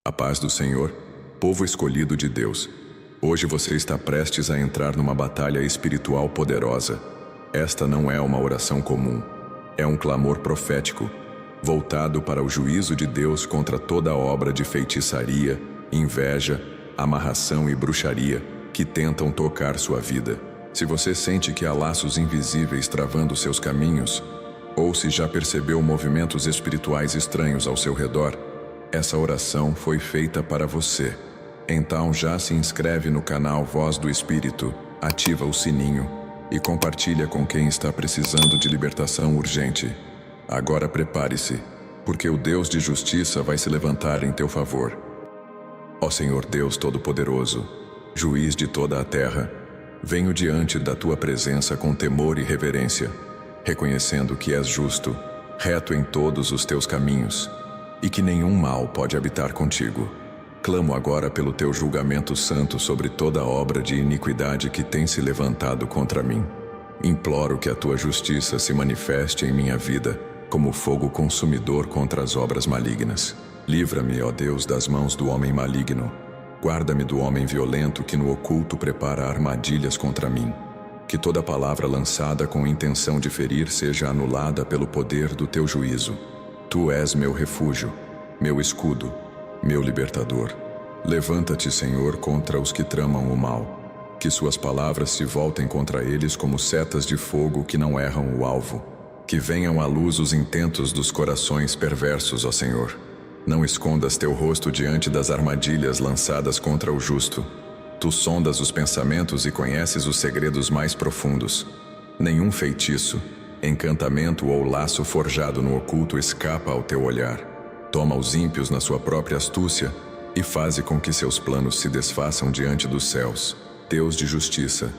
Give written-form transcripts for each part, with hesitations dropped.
A paz do Senhor, povo escolhido de Deus. Hoje você está prestes a entrar numa batalha espiritual poderosa. Esta não é uma oração comum. É um clamor profético, voltado para o juízo de Deus contra toda obra de feitiçaria, inveja, amarração e bruxaria que tentam tocar sua vida. Se você sente que há laços invisíveis travando seus caminhos, ou se já percebeu movimentos espirituais estranhos ao seu redor, essa oração foi feita para você. Então já se inscreve no canal Voz do Espírito, ativa o sininho e compartilha com quem está precisando de libertação urgente. Agora prepare-se, porque o Deus de justiça vai se levantar em teu favor. Ó Senhor Deus Todo-Poderoso, Juiz de toda a terra, venho diante da tua presença com temor e reverência, reconhecendo que és justo, reto em todos os teus caminhos, e que nenhum mal pode habitar contigo. Clamo agora pelo teu julgamento santo sobre toda obra de iniquidade que tem se levantado contra mim. Imploro que a tua justiça se manifeste em minha vida como fogo consumidor contra as obras malignas. Livra-me, ó Deus, das mãos do homem maligno. Guarda-me do homem violento que no oculto prepara armadilhas contra mim. Que toda palavra lançada com intenção de ferir seja anulada pelo poder do teu juízo. Tu és meu refúgio, meu escudo, meu libertador. Levanta-te, Senhor, contra os que tramam o mal. Que suas palavras se voltem contra eles como setas de fogo que não erram o alvo. Que venham à luz os intentos dos corações perversos, ó Senhor. Não escondas teu rosto diante das armadilhas lançadas contra o justo. Tu sondas os pensamentos e conheces os segredos mais profundos. Nenhum feitiço, encantamento ou laço forjado no oculto escapa ao teu olhar. Toma os ímpios na sua própria astúcia e faze com que seus planos se desfaçam diante dos céus. Deus de justiça,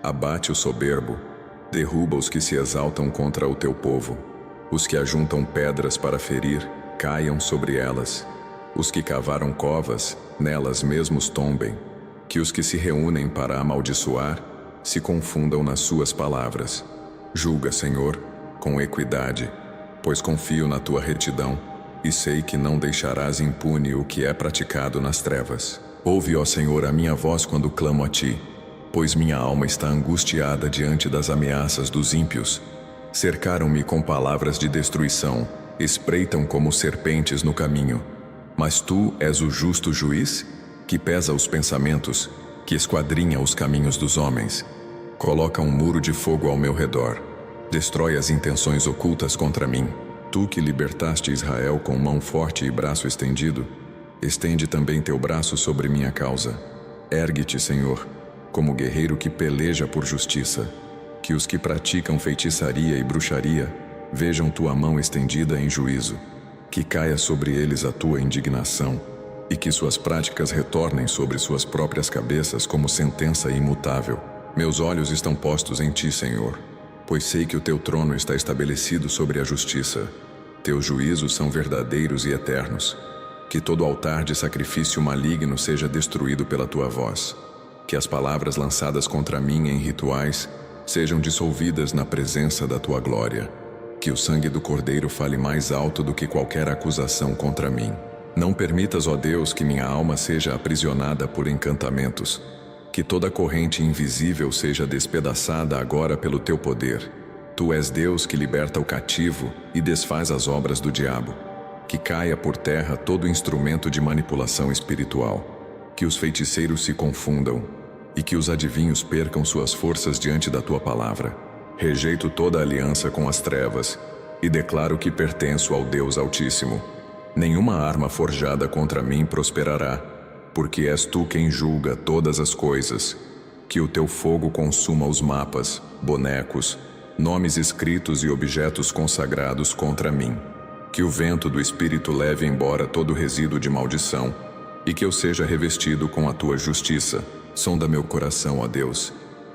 abate o soberbo, derruba os que se exaltam contra o teu povo. Os que ajuntam pedras para ferir, caiam sobre elas. Os que cavaram covas, nelas mesmos tombem. Que os que se reúnem para amaldiçoar, se confundam nas suas palavras. Julga, Senhor, com equidade, pois confio na tua retidão e sei que não deixarás impune o que é praticado nas trevas. Ouve, ó Senhor, a minha voz quando clamo a ti, pois minha alma está angustiada diante das ameaças dos ímpios. Cercaram-me com palavras de destruição, espreitam como serpentes no caminho. Mas tu és o justo juiz, que pesa os pensamentos, que esquadrinha os caminhos dos homens. Coloca um muro de fogo ao meu redor. Destrói as intenções ocultas contra mim. Tu que libertaste Israel com mão forte e braço estendido, estende também teu braço sobre minha causa. Ergue-te, Senhor, como guerreiro que peleja por justiça. Que os que praticam feitiçaria e bruxaria vejam tua mão estendida em juízo. Que caia sobre eles a tua indignação e que suas práticas retornem sobre suas próprias cabeças como sentença imutável. Meus olhos estão postos em ti, Senhor, pois sei que o teu trono está estabelecido sobre a justiça. Teus juízos são verdadeiros e eternos. Que todo altar de sacrifício maligno seja destruído pela tua voz. Que as palavras lançadas contra mim em rituais sejam dissolvidas na presença da tua glória. Que o sangue do Cordeiro fale mais alto do que qualquer acusação contra mim. Não permitas, ó Deus, que minha alma seja aprisionada por encantamentos. Que toda corrente invisível seja despedaçada agora pelo teu poder. Tu és Deus que liberta o cativo e desfaz as obras do diabo. Que caia por terra todo instrumento de manipulação espiritual. Que os feiticeiros se confundam e que os adivinhos percam suas forças diante da tua palavra. Rejeito toda aliança com as trevas e declaro que pertenço ao Deus Altíssimo. Nenhuma arma forjada contra mim prosperará, porque és tu quem julga todas as coisas. Que o teu fogo consuma os mapas, bonecos, nomes escritos e objetos consagrados contra mim. Que o vento do Espírito leve embora todo resíduo de maldição, e que eu seja revestido com a tua justiça. Sonda meu coração, ó Deus,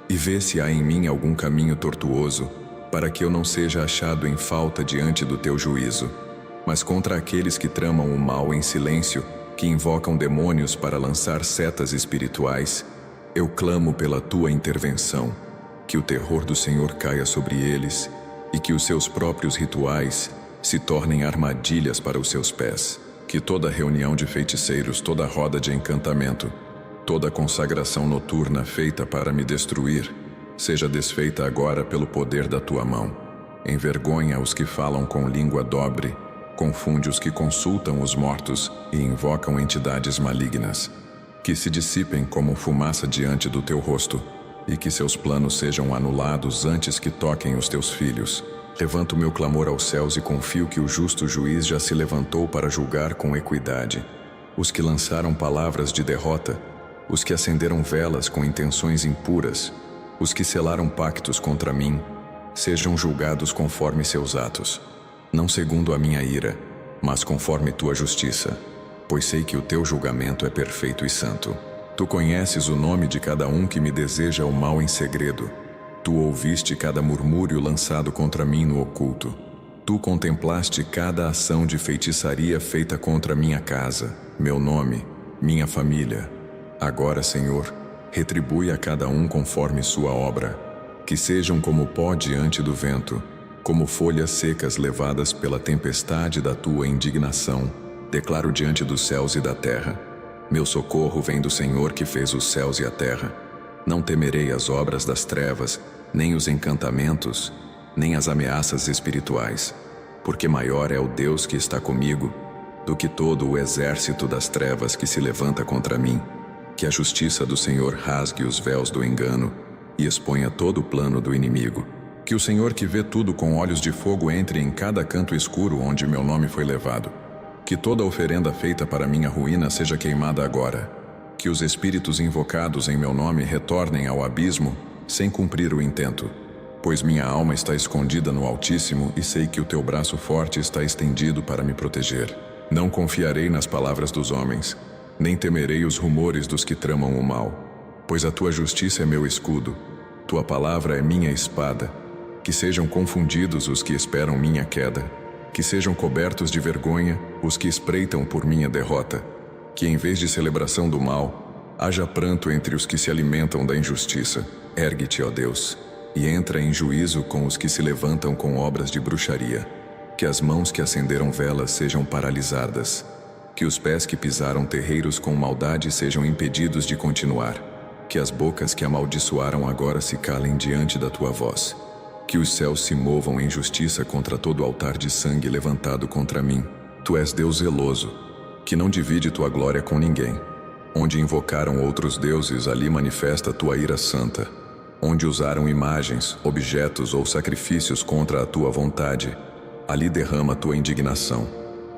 e vê se há em mim algum caminho tortuoso, para que eu não seja achado em falta diante do teu juízo. Mas contra aqueles que tramam o mal em silêncio, que invocam demônios para lançar setas espirituais, eu clamo pela tua intervenção. Que o terror do Senhor caia sobre eles e que os seus próprios rituais se tornem armadilhas para os seus pés. que toda reunião de feiticeiros, toda roda de encantamento, toda consagração noturna feita para me destruir, seja desfeita agora pelo poder da tua mão. Envergonha os que falam com língua dobre, confunde os que consultam os mortos e invocam entidades malignas. Que se dissipem como fumaça diante do teu rosto, e que seus planos sejam anulados antes que toquem os teus filhos. Levanto meu clamor aos céus e confio que o justo juiz já se levantou para julgar com equidade. Os que lançaram palavras de derrota, os que acenderam velas com intenções impuras, os que selaram pactos contra mim, sejam julgados conforme seus atos, não segundo a minha ira, mas conforme tua justiça, pois sei que o teu julgamento é perfeito e santo. Tu conheces o nome de cada um que me deseja o mal em segredo. Tu ouviste cada murmúrio lançado contra mim no oculto. Tu contemplaste cada ação de feitiçaria feita contra minha casa, meu nome, minha família. Agora, Senhor, retribui a cada um conforme sua obra. Que sejam como pó diante do vento, como folhas secas levadas pela tempestade da tua indignação. Declaro diante dos céus e da terra: meu socorro vem do Senhor que fez os céus e a terra. Não temerei as obras das trevas, nem os encantamentos, nem as ameaças espirituais, porque maior é o Deus que está comigo do que todo o exército das trevas que se levanta contra mim. Que a justiça do Senhor rasgue os véus do engano e exponha todo o plano do inimigo. Que o Senhor que vê tudo com olhos de fogo entre em cada canto escuro onde meu nome foi levado. Que toda oferenda feita para minha ruína seja queimada agora. Que os espíritos invocados em meu nome retornem ao abismo sem cumprir o intento. Pois minha alma está escondida no Altíssimo e sei que o teu braço forte está estendido para me proteger. Não confiarei nas palavras dos homens, nem temerei os rumores dos que tramam o mal. Pois a tua justiça é meu escudo, tua palavra é minha espada. Que sejam confundidos os que esperam minha queda. Que sejam cobertos de vergonha os que espreitam por minha derrota. Que em vez de celebração do mal, haja pranto entre os que se alimentam da injustiça. Ergue-te, ó Deus, e entra em juízo com os que se levantam com obras de bruxaria. Que as mãos que acenderam velas sejam paralisadas. Que os pés que pisaram terreiros com maldade sejam impedidos de continuar. Que as bocas que amaldiçoaram agora se calem diante da tua voz. Que os céus se movam em justiça contra todo altar de sangue levantado contra mim. Tu és Deus zeloso, que não divide tua glória com ninguém. Onde invocaram outros deuses, ali manifesta tua ira santa. Onde usaram imagens, objetos ou sacrifícios contra a tua vontade, ali derrama tua indignação.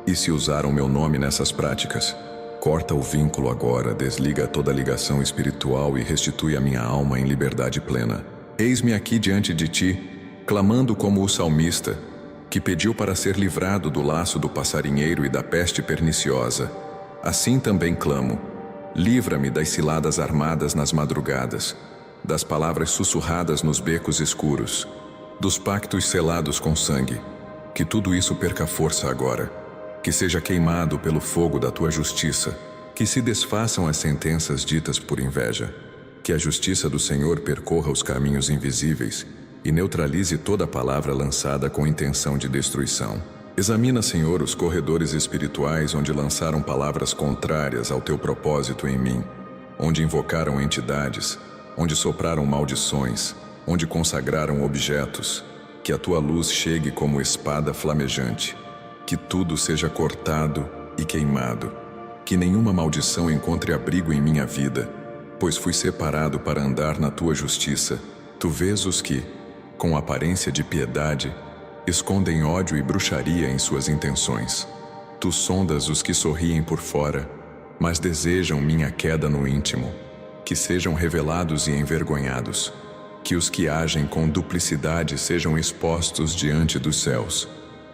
E se usaram meu nome nessas práticas, corta o vínculo agora, desliga toda ligação espiritual e restitui a minha alma em liberdade plena. Eis-me aqui diante de ti, clamando como o salmista, que pediu para ser livrado do laço do passarinheiro e da peste perniciosa. Assim também clamo: livra-me das ciladas armadas nas madrugadas, das palavras sussurradas nos becos escuros, dos pactos selados com sangue. Que tudo isso perca força agora, que seja queimado pelo fogo da tua justiça, que se desfaçam as sentenças ditas por inveja, que a justiça do Senhor percorra os caminhos invisíveis e neutralize toda palavra lançada com intenção de destruição. Examina, Senhor, os corredores espirituais onde lançaram palavras contrárias ao teu propósito em mim, onde invocaram entidades, onde sopraram maldições, onde consagraram objetos. Que a tua luz chegue como espada flamejante, que tudo seja cortado e queimado, que nenhuma maldição encontre abrigo em minha vida, pois fui separado para andar na tua justiça. Tu vês os que, com aparência de piedade, escondem ódio e bruxaria em suas intenções. Tu sondas os que sorriem por fora, mas desejam minha queda no íntimo. Que sejam revelados e envergonhados. Que os que agem com duplicidade sejam expostos diante dos céus.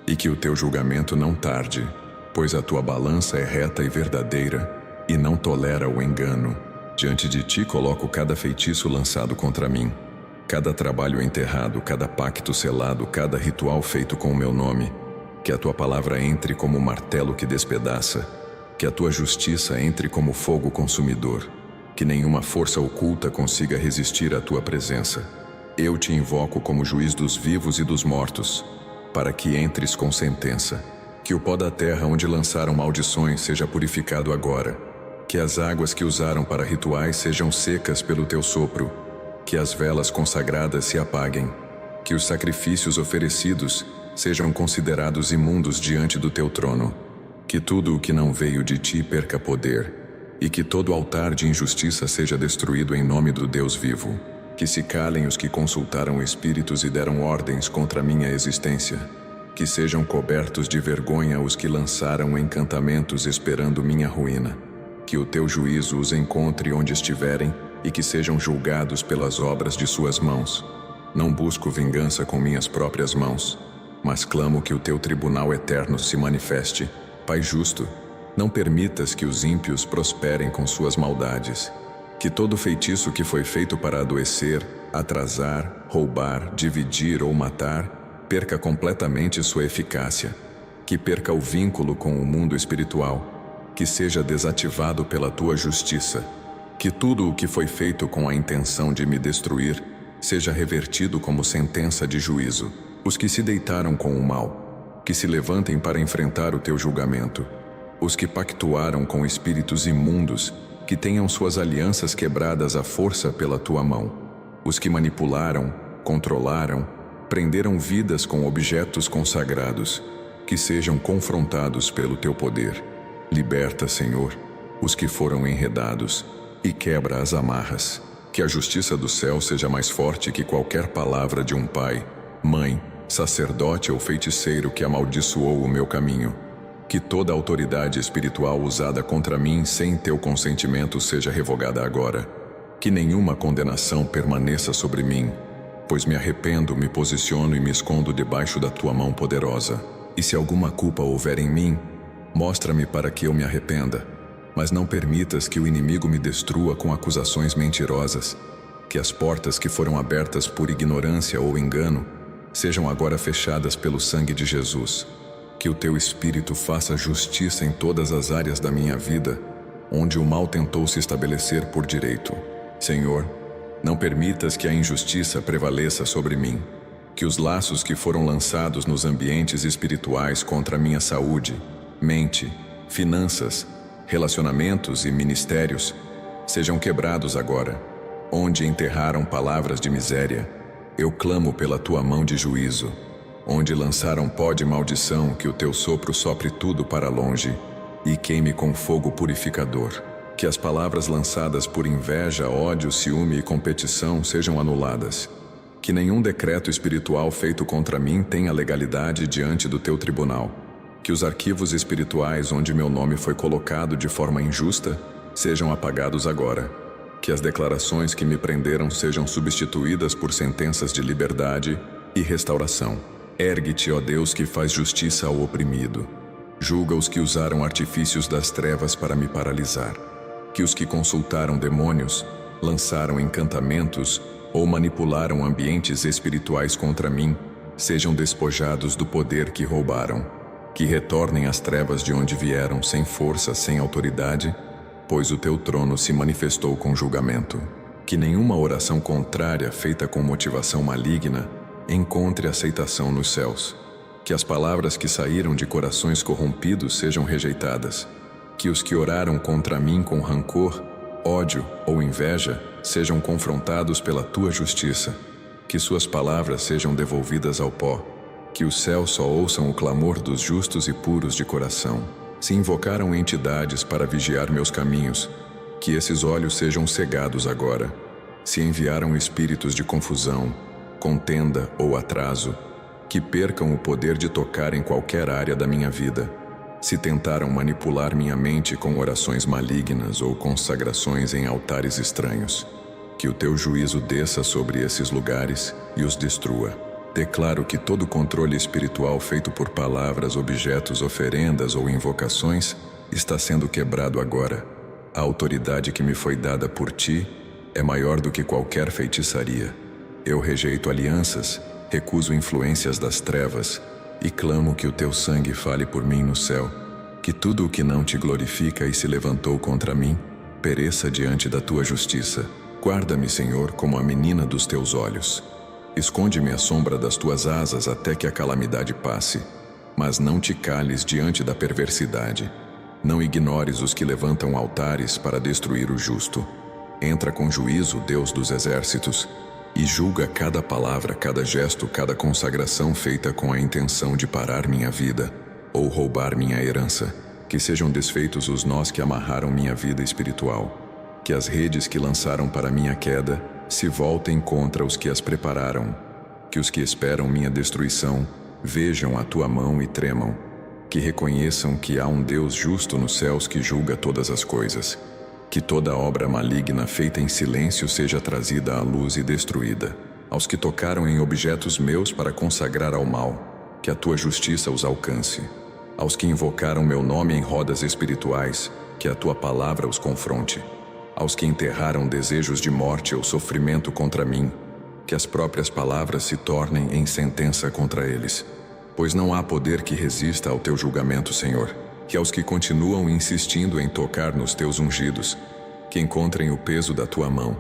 E que o teu julgamento não tarde, pois a tua balança é reta e verdadeira, e não tolera o engano. Diante de ti coloco cada feitiço lançado contra mim, cada trabalho enterrado, cada pacto selado, cada ritual feito com o meu nome. Que a tua palavra entre como martelo que despedaça, que a tua justiça entre como fogo consumidor, que nenhuma força oculta consiga resistir à tua presença. Eu te invoco como juiz dos vivos e dos mortos, para que entres com sentença, Que o pó da terra onde lançaram maldições seja purificado agora. Que as águas que usaram para rituais sejam secas pelo teu sopro. Que as velas consagradas se apaguem. Que os sacrifícios oferecidos sejam considerados imundos diante do teu trono. Que tudo o que não veio de ti perca poder. E que todo altar de injustiça seja destruído em nome do Deus vivo. Que se calem os que consultaram espíritos e deram ordens contra minha existência. Que sejam cobertos de vergonha os que lançaram encantamentos esperando minha ruína. Que o teu juízo os encontre onde estiverem e que sejam julgados pelas obras de suas mãos. Não busco vingança com minhas próprias mãos, mas clamo que o teu tribunal eterno se manifeste. Pai justo, não permitas que os ímpios prosperem com suas maldades. Que todo feitiço que foi feito para adoecer, atrasar, roubar, dividir ou matar, perca completamente sua eficácia. Que perca o vínculo com o mundo espiritual. Que seja desativado pela tua justiça. Que tudo o que foi feito com a intenção de me destruir seja revertido como sentença de juízo. Os que se deitaram com o mal, que se levantem para enfrentar o teu julgamento. Os que pactuaram com espíritos imundos, que tenham suas alianças quebradas à força pela tua mão. Os que manipularam, controlaram, prenderam vidas com objetos consagrados, que sejam confrontados pelo teu poder. Liberta, Senhor, os que foram enredados, e quebra as amarras. Que a justiça do céu seja mais forte que qualquer palavra de um pai, mãe, sacerdote ou feiticeiro que amaldiçoou o meu caminho. Que toda autoridade espiritual usada contra mim sem teu consentimento seja revogada agora. Que nenhuma condenação permaneça sobre mim, pois me arrependo, me posiciono e me escondo debaixo da tua mão poderosa. E se alguma culpa houver em mim, mostra-me para que eu me arrependa. Mas não permitas que o inimigo me destrua com acusações mentirosas. Que as portas que foram abertas por ignorância ou engano sejam agora fechadas pelo sangue de Jesus. Que o teu Espírito faça justiça em todas as áreas da minha vida, onde o mal tentou se estabelecer por direito. Senhor, não permitas que a injustiça prevaleça sobre mim. Que os laços que foram lançados nos ambientes espirituais contra minha saúde, mente, finanças, relacionamentos e ministérios sejam quebrados agora. Onde enterraram palavras de miséria, eu clamo pela tua mão de juízo. Onde lançaram pó de maldição, que o teu sopro sopre tudo para longe e queime com fogo purificador. Que as palavras lançadas por inveja, ódio, ciúme e competição sejam anuladas. Que nenhum decreto espiritual feito contra mim tenha legalidade diante do teu tribunal. Que os arquivos espirituais onde meu nome foi colocado de forma injusta sejam apagados agora. Que as declarações que me prenderam sejam substituídas por sentenças de liberdade e restauração. Ergue-te, ó Deus, que faz justiça ao oprimido. Julga os que usaram artifícios das trevas para me paralisar. Que os que consultaram demônios, lançaram encantamentos ou manipularam ambientes espirituais contra mim sejam despojados do poder que roubaram. Que retornem às trevas de onde vieram, sem força, sem autoridade, pois o teu trono se manifestou com julgamento. Que nenhuma oração contrária feita com motivação maligna encontre aceitação nos céus. Que as palavras que saíram de corações corrompidos sejam rejeitadas. Que os que oraram contra mim com rancor, ódio ou inveja sejam confrontados pela tua justiça. Que suas palavras sejam devolvidas ao pó. Que os céus só ouçam o clamor dos justos e puros de coração. Se invocaram entidades para vigiar meus caminhos, que esses olhos sejam cegados agora. Se enviaram espíritos de confusão, contenda ou atraso, que percam o poder de tocar em qualquer área da minha vida. Se tentaram manipular minha mente com orações malignas ou consagrações em altares estranhos, que o teu juízo desça sobre esses lugares e os destrua. Declaro que todo controle espiritual feito por palavras, objetos, oferendas ou invocações está sendo quebrado agora. A autoridade que me foi dada por ti é maior do que qualquer feitiçaria. Eu rejeito alianças, recuso influências das trevas e clamo que o teu sangue fale por mim no céu. Que tudo o que não te glorifica e se levantou contra mim pereça diante da tua justiça. Guarda-me, Senhor, como a menina dos teus olhos. Esconde-me à sombra das tuas asas até que a calamidade passe. mas não te cales diante da perversidade. Não ignores os que levantam altares para destruir o justo. Entra com juízo, Deus dos exércitos, e julga cada palavra, cada gesto, cada consagração feita com a intenção de parar minha vida ou roubar minha herança. Que sejam desfeitos os nós que amarraram minha vida espiritual. Que as redes que lançaram para minha queda se voltem contra os que as prepararam. Que os que esperam minha destruição vejam a tua mão e tremam. Que reconheçam que há um Deus justo nos céus que julga todas as coisas. Que toda obra maligna feita em silêncio seja trazida à luz e destruída. Aos que tocaram em objetos meus para consagrar ao mal, que a tua justiça os alcance. Aos que invocaram meu nome em rodas espirituais, que a tua palavra os confronte. Aos que enterraram desejos de morte ou sofrimento contra mim, que as próprias palavras se tornem em sentença contra eles. Pois não há poder que resista ao teu julgamento, Senhor. Que aos que continuam insistindo em tocar nos teus ungidos, que encontrem o peso da tua mão,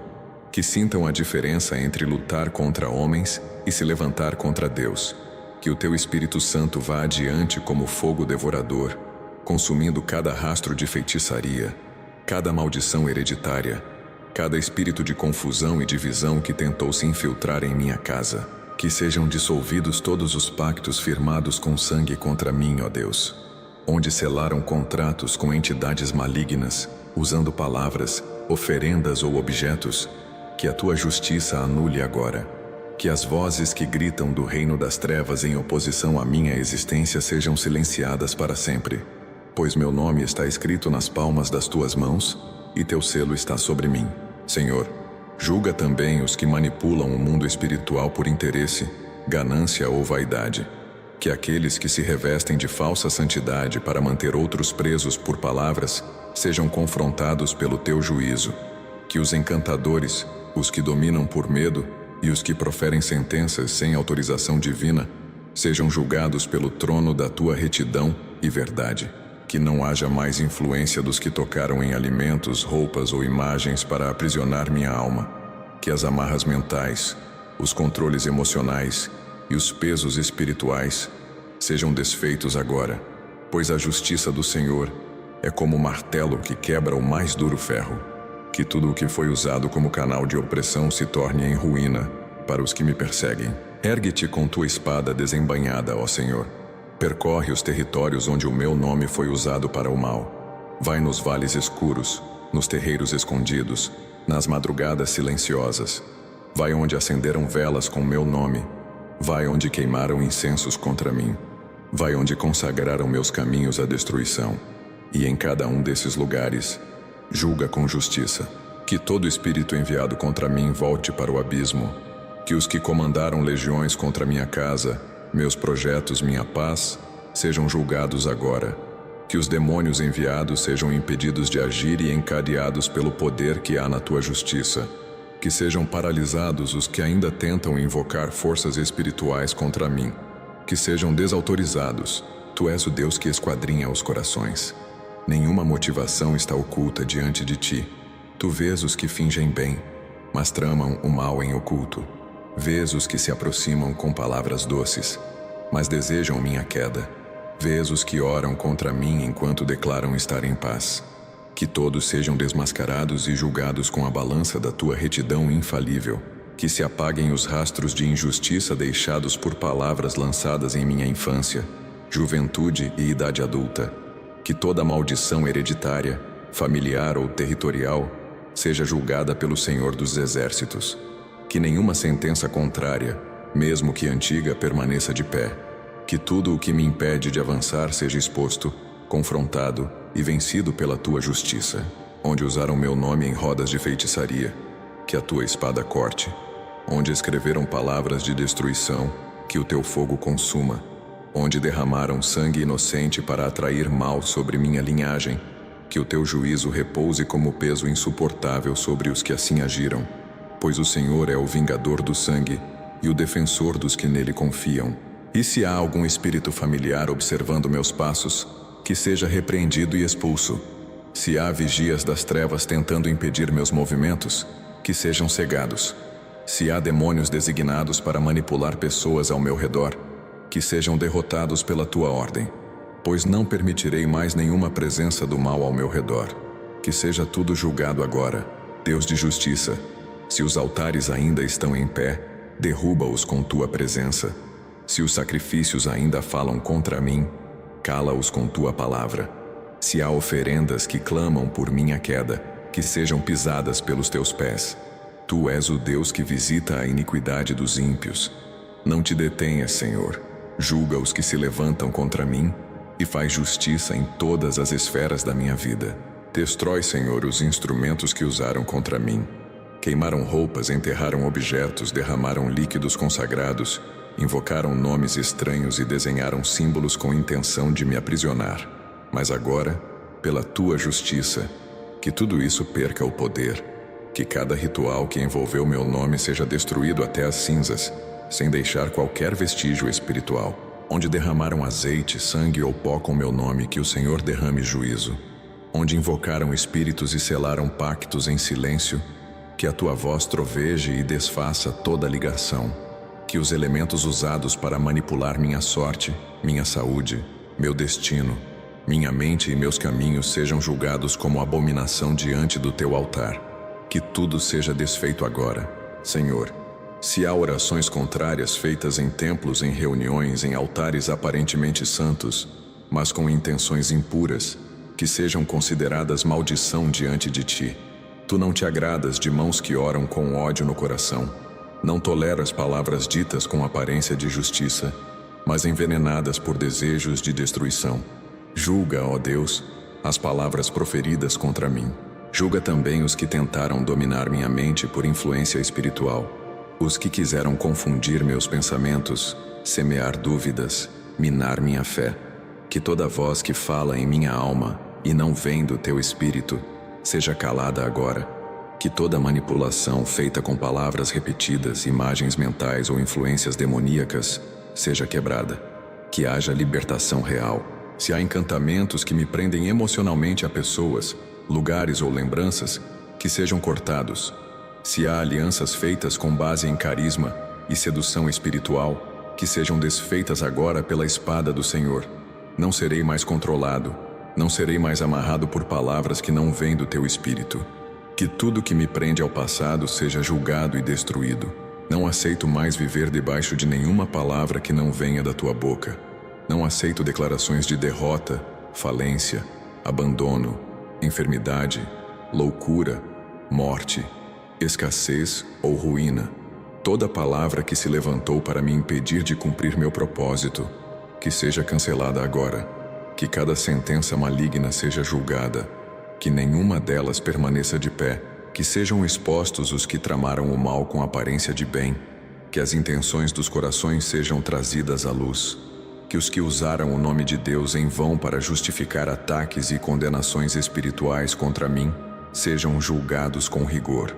que sintam a diferença entre lutar contra homens e se levantar contra Deus. Que o teu Espírito Santo vá adiante como fogo devorador, consumindo cada rastro de feitiçaria, cada maldição hereditária, cada espírito de confusão e divisão que tentou se infiltrar em minha casa. Que sejam dissolvidos todos os pactos firmados com sangue contra mim, ó Deus, onde selaram contratos com entidades malignas, usando palavras, oferendas ou objetos. Que a tua justiça anule agora. Que as vozes que gritam do reino das trevas em oposição à minha existência sejam silenciadas para sempre. Pois meu nome está escrito nas palmas das tuas mãos, e teu selo está sobre mim. Senhor, julga também os que manipulam o mundo espiritual por interesse, ganância ou vaidade. Que aqueles que se revestem de falsa santidade para manter outros presos por palavras sejam confrontados pelo teu juízo. Que os encantadores, os que dominam por medo e os que proferem sentenças sem autorização divina sejam julgados pelo trono da tua retidão e verdade. Que não haja mais influência dos que tocaram em alimentos, roupas ou imagens para aprisionar minha alma. Que as amarras mentais, os controles emocionais e os pesos espirituais sejam desfeitos agora, pois a justiça do Senhor é como o martelo que quebra o mais duro ferro. Que tudo o que foi usado como canal de opressão se torne em ruína para os que me perseguem. Ergue-te com tua espada desembainhada, ó Senhor. Percorre os territórios onde o meu nome foi usado para o mal. Vai nos vales escuros, nos terreiros escondidos, nas madrugadas silenciosas. Vai onde acenderam velas com meu nome. Vai onde queimaram incensos contra mim. Vai onde consagraram meus caminhos à destruição. E em cada um desses lugares, julga com justiça. Que todo espírito enviado contra mim volte para o abismo. Que os que comandaram legiões contra minha casa, meus projetos, minha paz, sejam julgados agora. Que os demônios enviados sejam impedidos de agir e encadeados pelo poder que há na tua justiça. Que sejam paralisados os que ainda tentam invocar forças espirituais contra mim. Que sejam desautorizados. Tu és o Deus que esquadrinha os corações. Nenhuma motivação está oculta diante de ti. Tu vês os que fingem bem, mas tramam o mal em oculto. Vês os que se aproximam com palavras doces, mas desejam minha queda. Vês os que oram contra mim enquanto declaram estar em paz. Que todos sejam desmascarados e julgados com a balança da tua retidão infalível. Que se apaguem os rastros de injustiça deixados por palavras lançadas em minha infância, juventude e idade adulta. Que toda maldição hereditária, familiar ou territorial, seja julgada pelo Senhor dos Exércitos. Que nenhuma sentença contrária, mesmo que antiga, permaneça de pé. Que tudo o que me impede de avançar seja exposto, confrontado e vencido pela tua justiça. Onde usaram meu nome em rodas de feitiçaria, que a tua espada corte. Onde escreveram palavras de destruição, que o teu fogo consuma. Onde derramaram sangue inocente para atrair mal sobre minha linhagem, que o teu juízo repouse como peso insuportável sobre os que assim agiram. Pois o Senhor é o vingador do sangue e o defensor dos que nele confiam. E se há algum espírito familiar observando meus passos, que seja repreendido e expulso. Se há vigias das trevas tentando impedir meus movimentos, que sejam cegados. Se há demônios designados para manipular pessoas ao meu redor, que sejam derrotados pela tua ordem, pois não permitirei mais nenhuma presença do mal ao meu redor. Que seja tudo julgado agora, Deus de justiça. Se os altares ainda estão em pé, derruba-os com tua presença. Se os sacrifícios ainda falam contra mim, cala-os com tua palavra. Se há oferendas que clamam por minha queda, que sejam pisadas pelos teus pés. Tu és o Deus que visita a iniquidade dos ímpios. Não te detenhas, Senhor. Julga os que se levantam contra mim e faz justiça em todas as esferas da minha vida. Destrói, Senhor, os instrumentos que usaram contra mim. Queimaram roupas, enterraram objetos, derramaram líquidos consagrados, invocaram nomes estranhos e desenharam símbolos com intenção de me aprisionar. Mas agora, pela tua justiça, que tudo isso perca o poder, que cada ritual que envolveu meu nome seja destruído até as cinzas, sem deixar qualquer vestígio espiritual. Onde derramaram azeite, sangue ou pó com meu nome, que o Senhor derrame juízo. Onde invocaram espíritos e selaram pactos em silêncio, que a tua voz troveje e desfaça toda ligação. Que os elementos usados para manipular minha sorte, minha saúde, meu destino, minha mente e meus caminhos sejam julgados como abominação diante do teu altar. Que tudo seja desfeito agora, Senhor. Se há orações contrárias feitas em templos, em reuniões, em altares aparentemente santos, mas com intenções impuras, que sejam consideradas maldição diante de ti. Tu não te agradas de mãos que oram com ódio no coração. Não toleras palavras ditas com aparência de justiça, mas envenenadas por desejos de destruição. Julga, ó Deus, as palavras proferidas contra mim. Julga também os que tentaram dominar minha mente por influência espiritual, os que quiseram confundir meus pensamentos, semear dúvidas, minar minha fé. Que toda voz que fala em minha alma e não vem do teu espírito, seja calada agora. Que toda manipulação feita com palavras repetidas, imagens mentais ou influências demoníacas, seja quebrada. Que haja libertação real. Se há encantamentos que me prendem emocionalmente a pessoas, lugares ou lembranças, que sejam cortados. Se há alianças feitas com base em carisma e sedução espiritual, que sejam desfeitas agora pela espada do Senhor. Não serei mais controlado, não serei mais amarrado por palavras que não vêm do teu espírito. Que tudo que me prende ao passado seja julgado e destruído. Não aceito mais viver debaixo de nenhuma palavra que não venha da tua boca. Não aceito declarações de derrota, falência, abandono, enfermidade, loucura, morte, escassez ou ruína. Toda palavra que se levantou para me impedir de cumprir meu propósito, que seja cancelada agora. Que cada sentença maligna seja julgada. Que nenhuma delas permaneça de pé. Que sejam expostos os que tramaram o mal com aparência de bem. Que as intenções dos corações sejam trazidas à luz. Que os que usaram o nome de Deus em vão para justificar ataques e condenações espirituais contra mim, sejam julgados com rigor.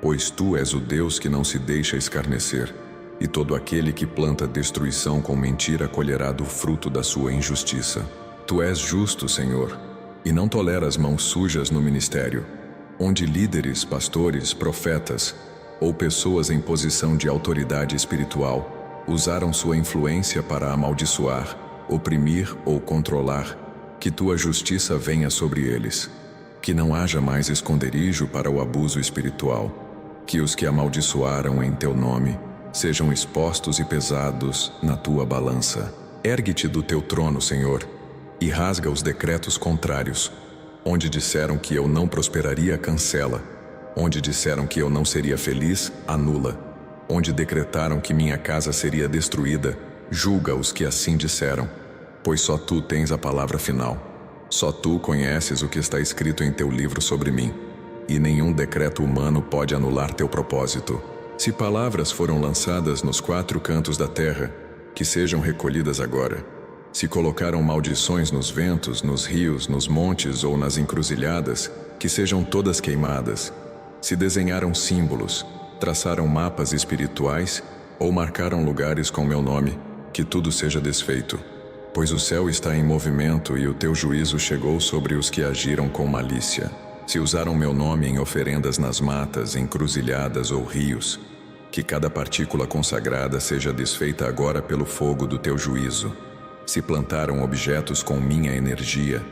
Pois tu és o Deus que não se deixa escarnecer, e todo aquele que planta destruição com mentira colherá do fruto da sua injustiça. Tu és justo, Senhor, e não toleras mãos sujas no ministério, onde líderes, pastores, profetas ou pessoas em posição de autoridade espiritual usaram sua influência para amaldiçoar, oprimir ou controlar. Que tua justiça venha sobre eles. Que não haja mais esconderijo para o abuso espiritual. Que os que amaldiçoaram em teu nome sejam expostos e pesados na tua balança. Ergue-te do teu trono, Senhor, e rasga os decretos contrários. Onde disseram que eu não prosperaria, cancela. Onde disseram que eu não seria feliz, anula. Onde decretaram que minha casa seria destruída, julga os que assim disseram. Pois só tu tens a palavra final. Só tu conheces o que está escrito em teu livro sobre mim. E nenhum decreto humano pode anular teu propósito. Se palavras foram lançadas nos 4 cantos da terra, que sejam recolhidas agora. Se colocaram maldições nos ventos, nos rios, nos montes ou nas encruzilhadas, que sejam todas queimadas. Se desenharam símbolos, traçaram mapas espirituais ou marcaram lugares com meu nome, que tudo seja desfeito. Pois o céu está em movimento e o teu juízo chegou sobre os que agiram com malícia. Se usaram meu nome em oferendas nas matas, encruzilhadas ou rios, que cada partícula consagrada seja desfeita agora pelo fogo do teu juízo. Se plantaram objetos com minha energia,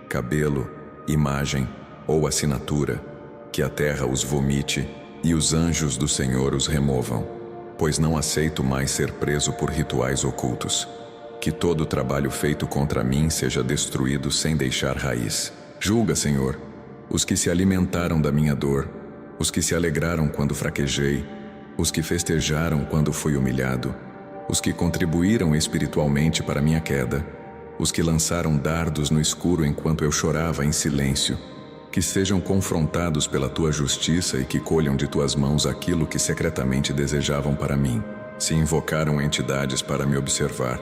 cabelo, imagem ou assinatura, que a terra os vomite e os anjos do Senhor os removam, pois não aceito mais ser preso por rituais ocultos. Que todo o trabalho feito contra mim seja destruído sem deixar raiz. Julga, Senhor, os que se alimentaram da minha dor, os que se alegraram quando fraquejei, os que festejaram quando fui humilhado, os que contribuíram espiritualmente para minha queda, os que lançaram dardos no escuro enquanto eu chorava em silêncio, que sejam confrontados pela tua justiça e que colham de tuas mãos aquilo que secretamente desejavam para mim. Se invocaram entidades para me observar,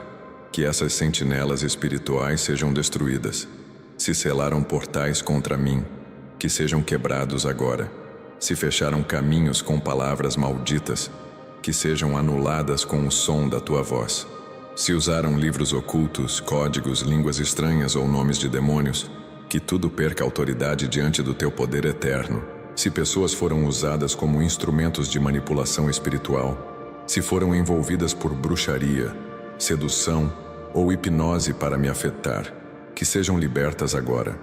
que essas sentinelas espirituais sejam destruídas. Se selaram portais contra mim, que sejam quebrados agora. Se fecharam caminhos com palavras malditas, que sejam anuladas com o som da tua voz. Se usaram livros ocultos, códigos, línguas estranhas ou nomes de demônios, que tudo perca autoridade diante do teu poder eterno. Se pessoas foram usadas como instrumentos de manipulação espiritual, se foram envolvidas por bruxaria, sedução ou hipnose para me afetar, que sejam libertas agora.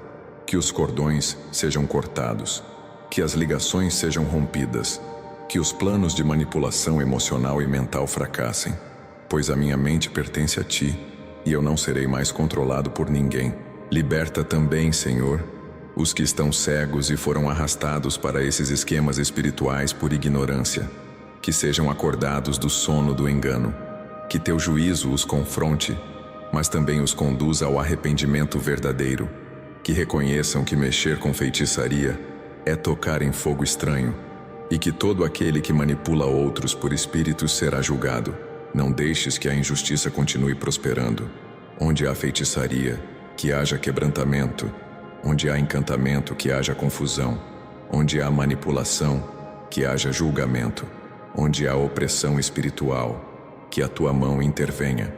Que os cordões sejam cortados, que as ligações sejam rompidas, que os planos de manipulação emocional e mental fracassem, pois a minha mente pertence a ti e eu não serei mais controlado por ninguém. Liberta também, Senhor, os que estão cegos e foram arrastados para esses esquemas espirituais por ignorância, que sejam acordados do sono do engano, que teu juízo os confronte, mas também os conduza ao arrependimento verdadeiro, que reconheçam que mexer com feitiçaria é tocar em fogo estranho, e que todo aquele que manipula outros por espíritos será julgado. Não deixes que a injustiça continue prosperando. Onde há feitiçaria, que haja quebrantamento. Onde há encantamento, que haja confusão. Onde há manipulação, que haja julgamento. Onde há opressão espiritual, que a tua mão intervenha.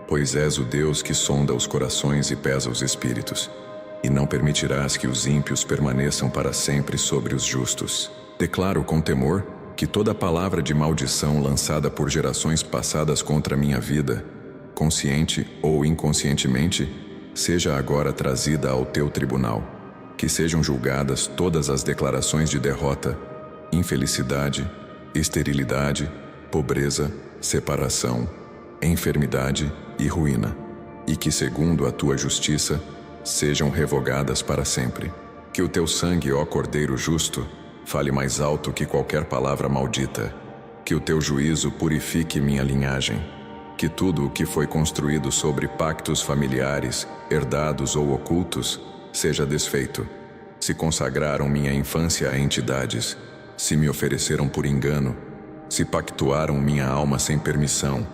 Pois és o Deus que sonda os corações e pesa os espíritos, e não permitirás que os ímpios permaneçam para sempre sobre os justos. Declaro com temor que toda palavra de maldição lançada por gerações passadas contra minha vida, consciente ou inconscientemente, seja agora trazida ao teu tribunal. Que sejam julgadas todas as declarações de derrota, infelicidade, esterilidade, pobreza, separação, enfermidade e ruína, e que, segundo a tua justiça, sejam revogadas para sempre. Que o teu sangue, ó Cordeiro justo, fale mais alto que qualquer palavra maldita. Que o teu juízo purifique minha linhagem. Que tudo o que foi construído sobre pactos familiares, herdados ou ocultos, seja desfeito. Se consagraram minha infância a entidades, se me ofereceram por engano, se pactuaram minha alma sem permissão,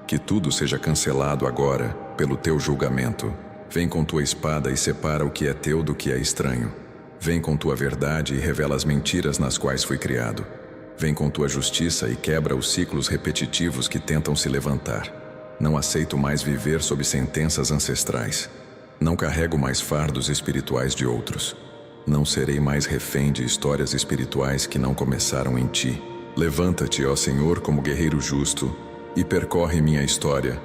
que tudo seja cancelado agora, pelo teu julgamento. Vem com tua espada e separa o que é teu do que é estranho. Vem com tua verdade e revela as mentiras nas quais fui criado. Vem com tua justiça e quebra os ciclos repetitivos que tentam se levantar. Não aceito mais viver sob sentenças ancestrais. Não carrego mais fardos espirituais de outros. Não serei mais refém de histórias espirituais que não começaram em ti. Levanta-te, ó Senhor, como guerreiro justo, e percorre minha história,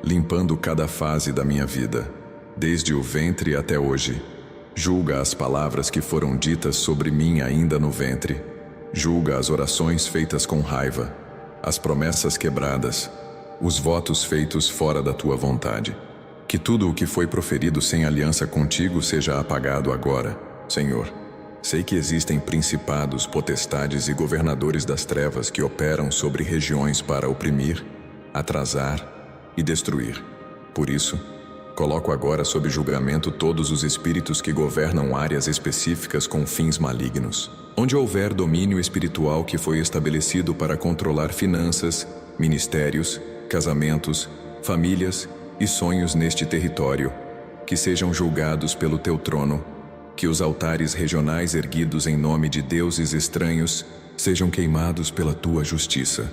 limpando cada fase da minha vida, desde o ventre até hoje. Julga as palavras que foram ditas sobre mim ainda no ventre. Julga as orações feitas com raiva, as promessas quebradas, os votos feitos fora da tua vontade. Que tudo o que foi proferido sem aliança contigo seja apagado agora, Senhor. Sei que existem principados, potestades e governadores das trevas que operam sobre regiões para oprimir, atrasar e destruir. Por isso, coloco agora sob julgamento todos os espíritos que governam áreas específicas com fins malignos. Onde houver domínio espiritual que foi estabelecido para controlar finanças, ministérios, casamentos, famílias e sonhos neste território, que sejam julgados pelo teu trono, que os altares regionais erguidos em nome de deuses estranhos sejam queimados pela tua justiça.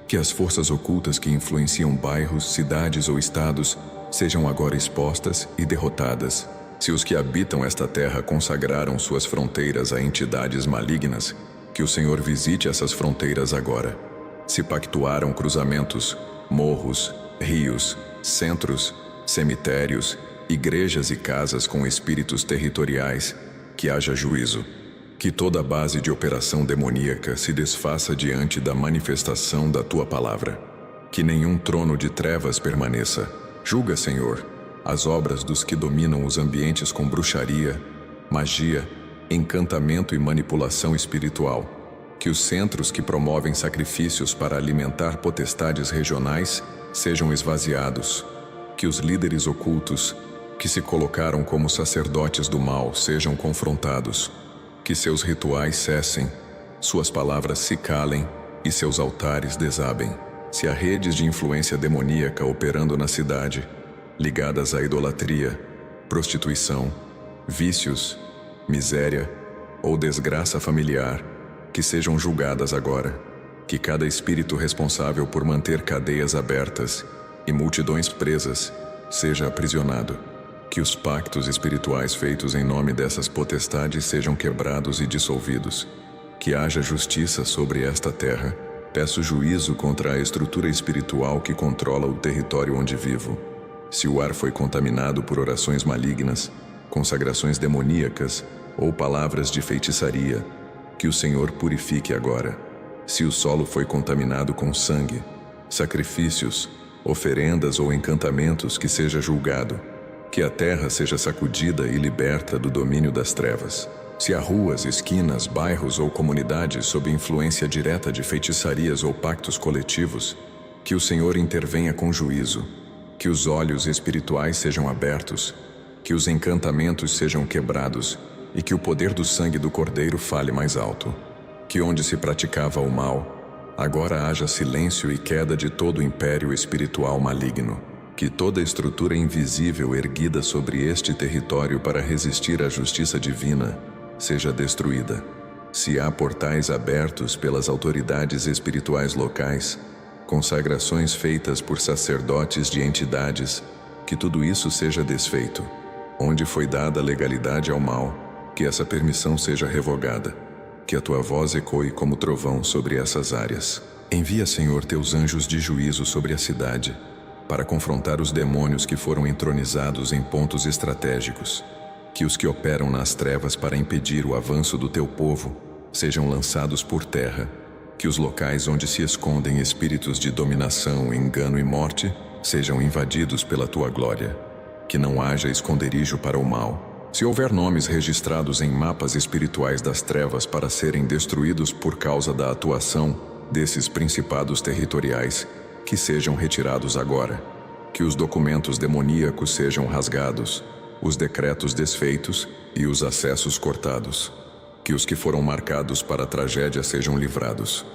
Que as forças ocultas que influenciam bairros, cidades ou estados sejam agora expostas e derrotadas. Se os que habitam esta terra consagraram suas fronteiras a entidades malignas, que o Senhor visite essas fronteiras agora. Se pactuaram cruzamentos, morros, rios, centros, cemitérios, igrejas e casas com espíritos territoriais, que haja juízo. Que toda base de operação demoníaca se desfaça diante da manifestação da tua palavra. Que nenhum trono de trevas permaneça. Julga, Senhor, as obras dos que dominam os ambientes com bruxaria, magia, encantamento e manipulação espiritual. Que os centros que promovem sacrifícios para alimentar potestades regionais sejam esvaziados. Que os líderes ocultos, que se colocaram como sacerdotes do mal, sejam confrontados. Que seus rituais cessem, suas palavras se calem e seus altares desabem. Se há redes de influência demoníaca operando na cidade, ligadas à idolatria, prostituição, vícios, miséria ou desgraça familiar, que sejam julgadas agora. Que cada espírito responsável por manter cadeias abertas e multidões presas seja aprisionado. Que os pactos espirituais feitos em nome dessas potestades sejam quebrados e dissolvidos. Que haja justiça sobre esta terra. Peço juízo contra a estrutura espiritual que controla o território onde vivo. Se o ar foi contaminado por orações malignas, consagrações demoníacas ou palavras de feitiçaria, que o Senhor purifique agora. Se o solo foi contaminado com sangue, sacrifícios, oferendas ou encantamentos, que seja julgado. Que a terra seja sacudida e liberta do domínio das trevas. Se há ruas, esquinas, bairros ou comunidades sob influência direta de feitiçarias ou pactos coletivos, que o Senhor intervenha com juízo. Que os olhos espirituais sejam abertos, que os encantamentos sejam quebrados e que o poder do sangue do Cordeiro fale mais alto. Que onde se praticava o mal, agora haja silêncio e queda de todo o império espiritual maligno. Que toda estrutura invisível erguida sobre este território para resistir à justiça divina seja destruída. Se há portais abertos pelas autoridades espirituais locais, consagrações feitas por sacerdotes de entidades, que tudo isso seja desfeito. Onde foi dada legalidade ao mal, que essa permissão seja revogada. Que a tua voz ecoe como trovão sobre essas áreas. Envia, Senhor, teus anjos de juízo sobre a cidade, para confrontar os demônios que foram entronizados em pontos estratégicos. Que os que operam nas trevas para impedir o avanço do teu povo sejam lançados por terra. Que os locais onde se escondem espíritos de dominação, engano e morte sejam invadidos pela tua glória. Que não haja esconderijo para o mal. Se houver nomes registrados em mapas espirituais das trevas para serem destruídos por causa da atuação desses principados territoriais, que sejam retirados agora. Que os documentos demoníacos sejam rasgados, os decretos desfeitos e os acessos cortados. Que os que foram marcados para a tragédia sejam livrados.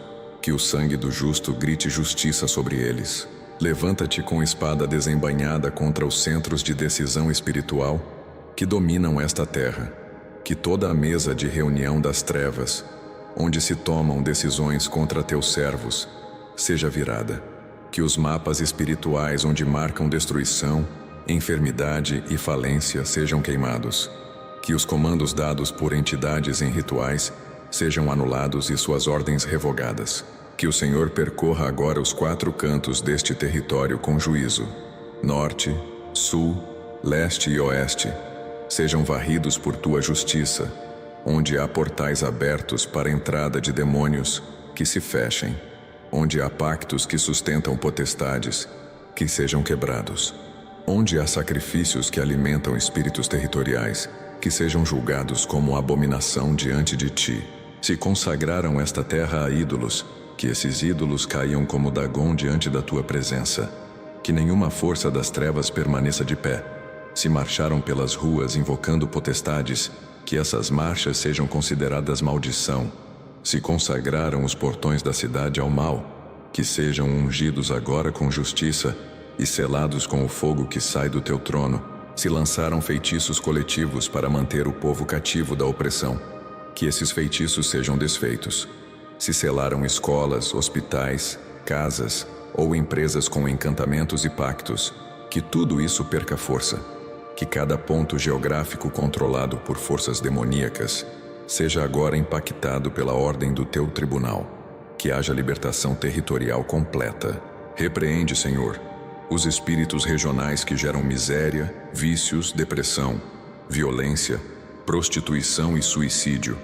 Que o sangue do justo grite justiça sobre eles. Levanta-te com espada desembainhada contra os centros de decisão espiritual que dominam esta terra. Que toda a mesa de reunião das trevas, onde se tomam decisões contra teus servos, seja virada. Que os mapas espirituais onde marcam destruição, enfermidade e falência sejam queimados. Que os comandos dados por entidades em rituais sejam anulados e suas ordens revogadas. Que o Senhor percorra agora os 4 cantos deste território com juízo. Norte, sul, leste e oeste sejam varridos por tua justiça. Onde há portais abertos para a entrada de demônios, que se fechem. Onde há pactos que sustentam potestades, que sejam quebrados. Onde há sacrifícios que alimentam espíritos territoriais, que sejam julgados como abominação diante de ti. Se consagraram esta terra a ídolos, que esses ídolos caiam como Dagom diante da tua presença. Que nenhuma força das trevas permaneça de pé. Se marcharam pelas ruas invocando potestades, que essas marchas sejam consideradas maldição. Se consagraram os portões da cidade ao mal, que sejam ungidos agora com justiça e selados com o fogo que sai do teu trono. Se lançaram feitiços coletivos para manter o povo cativo da opressão, que esses feitiços sejam desfeitos. Se selaram escolas, hospitais, casas ou empresas com encantamentos e pactos, que tudo isso perca força. Que cada ponto geográfico controlado por forças demoníacas seja agora impactado pela ordem do teu tribunal. que haja libertação territorial completa. Repreende, Senhor, os espíritos regionais que geram miséria, vícios, depressão, violência, prostituição e suicídio.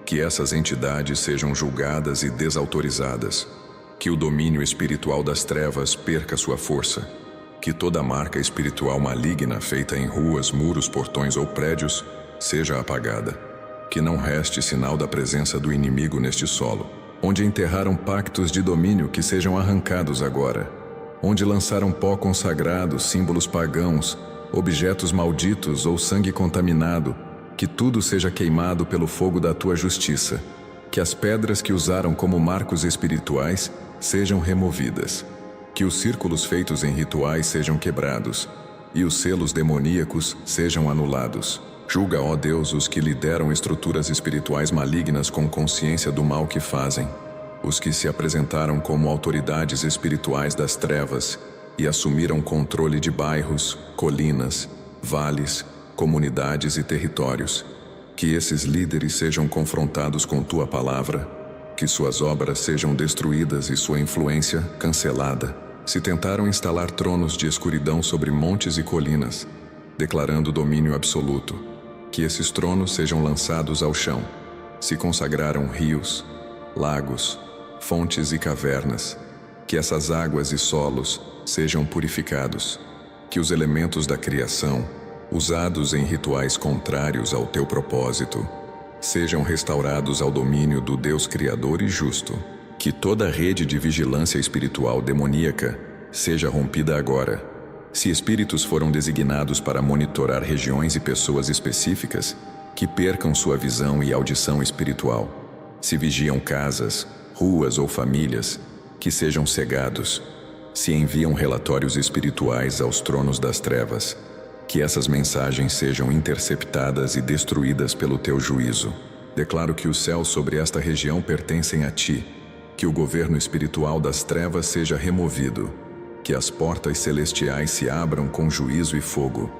Que essas entidades sejam julgadas e desautorizadas. Que o domínio espiritual das trevas perca sua força. Que toda marca espiritual maligna feita em ruas, muros, portões ou prédios seja apagada. Que não reste sinal da presença do inimigo neste solo. Onde enterraram pactos de domínio que sejam arrancados agora. Onde lançaram pó consagrado, símbolos pagãos, objetos malditos ou sangue contaminado, que tudo seja queimado pelo fogo da tua justiça. Que as pedras que usaram como marcos espirituais sejam removidas. Que os círculos feitos em rituais sejam quebrados, e os selos demoníacos sejam anulados. Julga, ó Deus, os que lideram estruturas espirituais malignas com consciência do mal que fazem, os que se apresentaram como autoridades espirituais das trevas e assumiram controle de bairros, colinas, vales, comunidades e territórios. Que esses líderes sejam confrontados com tua palavra, que suas obras sejam destruídas e sua influência cancelada. Se tentaram instalar tronos de escuridão sobre montes e colinas, declarando domínio absoluto, que esses tronos sejam lançados ao chão. Se consagraram rios, lagos, fontes e cavernas, que essas águas e solos sejam purificados. Que os elementos da criação, usados em rituais contrários ao teu propósito, sejam restaurados ao domínio do Deus Criador e justo. Que toda rede de vigilância espiritual demoníaca seja rompida agora. Se espíritos foram designados para monitorar regiões e pessoas específicas, que percam sua visão e audição espiritual. Se vigiam casas, ruas ou famílias, que sejam cegados. Se enviam relatórios espirituais aos tronos das trevas, que essas mensagens sejam interceptadas e destruídas pelo teu juízo. Declaro que os céus sobre esta região pertencem a ti, que o governo espiritual das trevas seja removido, que as portas celestiais se abram com juízo e fogo,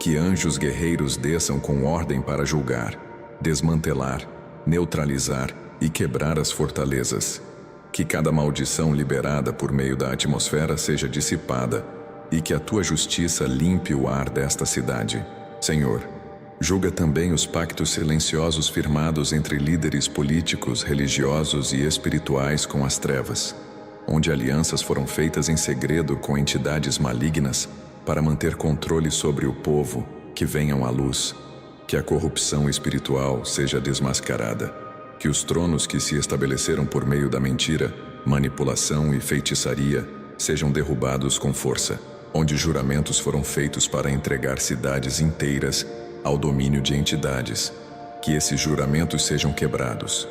que anjos guerreiros desçam com ordem para julgar, desmantelar, neutralizar e quebrar as fortalezas. Que cada maldição liberada por meio da atmosfera seja dissipada e que a tua justiça limpe o ar desta cidade. Senhor, julga também os pactos silenciosos firmados entre líderes políticos, religiosos e espirituais com as trevas, onde alianças foram feitas em segredo com entidades malignas para manter controle sobre o povo, que venham à luz. Que a corrupção espiritual seja desmascarada. Que os tronos que se estabeleceram por meio da mentira, manipulação e feitiçaria sejam derrubados com força, onde juramentos foram feitos para entregar cidades inteiras ao domínio de entidades. Que esses juramentos sejam quebrados.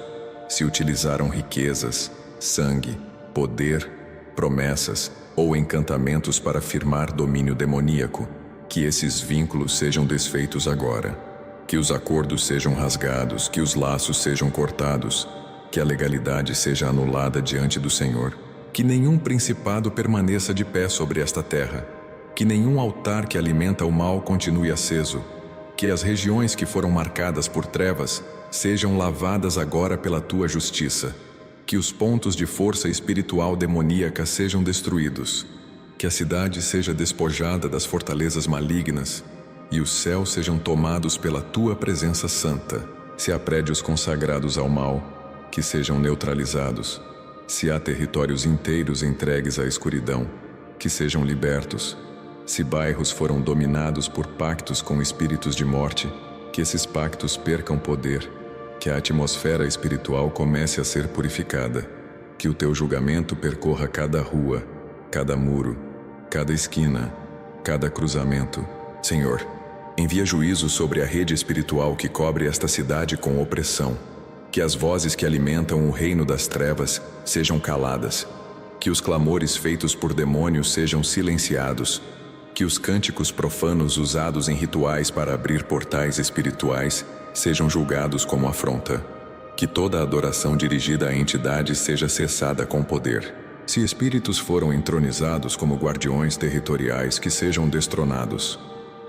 Se utilizaram riquezas, sangue, poder, promessas ou encantamentos para firmar domínio demoníaco, que esses vínculos sejam desfeitos agora. Que os acordos sejam rasgados, que os laços sejam cortados, que a legalidade seja anulada diante do Senhor. Que nenhum principado permaneça de pé sobre esta terra. Que nenhum altar que alimenta o mal continue aceso. Que as regiões que foram marcadas por trevas sejam lavadas agora pela tua justiça. Que os pontos de força espiritual demoníaca sejam destruídos. Que a cidade seja despojada das fortalezas malignas e os céus sejam tomados pela tua presença santa. Se há prédios consagrados ao mal, que sejam neutralizados. Se há territórios inteiros entregues à escuridão, que sejam libertos. Se bairros foram dominados por pactos com espíritos de morte, que esses pactos percam poder. Que a atmosfera espiritual comece a ser purificada. Que o teu julgamento percorra cada rua, cada muro, cada esquina, cada cruzamento. Senhor, envia juízo sobre a rede espiritual que cobre esta cidade com opressão. Que as vozes que alimentam o reino das trevas sejam caladas. Que os clamores feitos por demônios sejam silenciados. Que os cânticos profanos usados em rituais para abrir portais espirituais sejam julgados como afronta. Que toda adoração dirigida a entidades seja cessada com poder. Se espíritos foram entronizados como guardiões territoriais, que sejam destronados.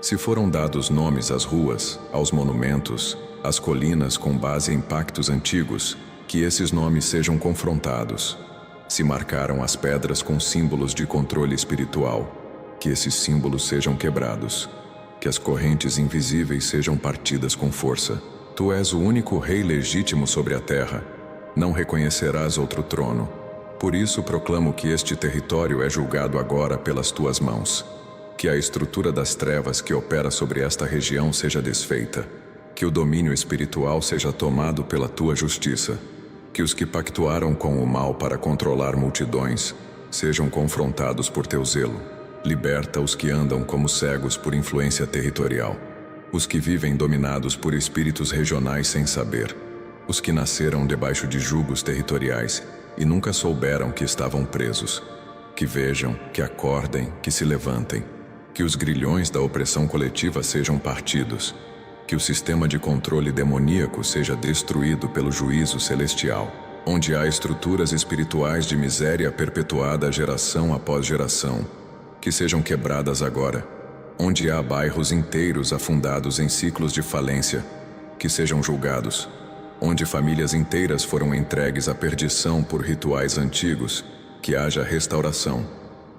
Se foram dados nomes às ruas, aos monumentos, às colinas com base em pactos antigos, que esses nomes sejam confrontados. Se marcaram as pedras com símbolos de controle espiritual, que esses símbolos sejam quebrados. Que as correntes invisíveis sejam partidas com força. Tu és o único rei legítimo sobre a terra. Não reconhecerás outro trono. Por isso proclamo que este território é julgado agora pelas tuas mãos. Que a estrutura das trevas que opera sobre esta região seja desfeita. Que o domínio espiritual seja tomado pela tua justiça. Que os que pactuaram com o mal para controlar multidões sejam confrontados por teu zelo. Liberta os que andam como cegos por influência territorial. Os que vivem dominados por espíritos regionais sem saber. Os que nasceram debaixo de jugos territoriais e nunca souberam que estavam presos. Que vejam, que acordem, que se levantem. Que os grilhões da opressão coletiva sejam partidos. Que o sistema de controle demoníaco seja destruído pelo juízo celestial. Onde há estruturas espirituais de miséria perpetuada geração após geração, que sejam quebradas agora. Onde há bairros inteiros afundados em ciclos de falência, que sejam julgados. Onde famílias inteiras foram entregues à perdição por rituais antigos, que haja restauração.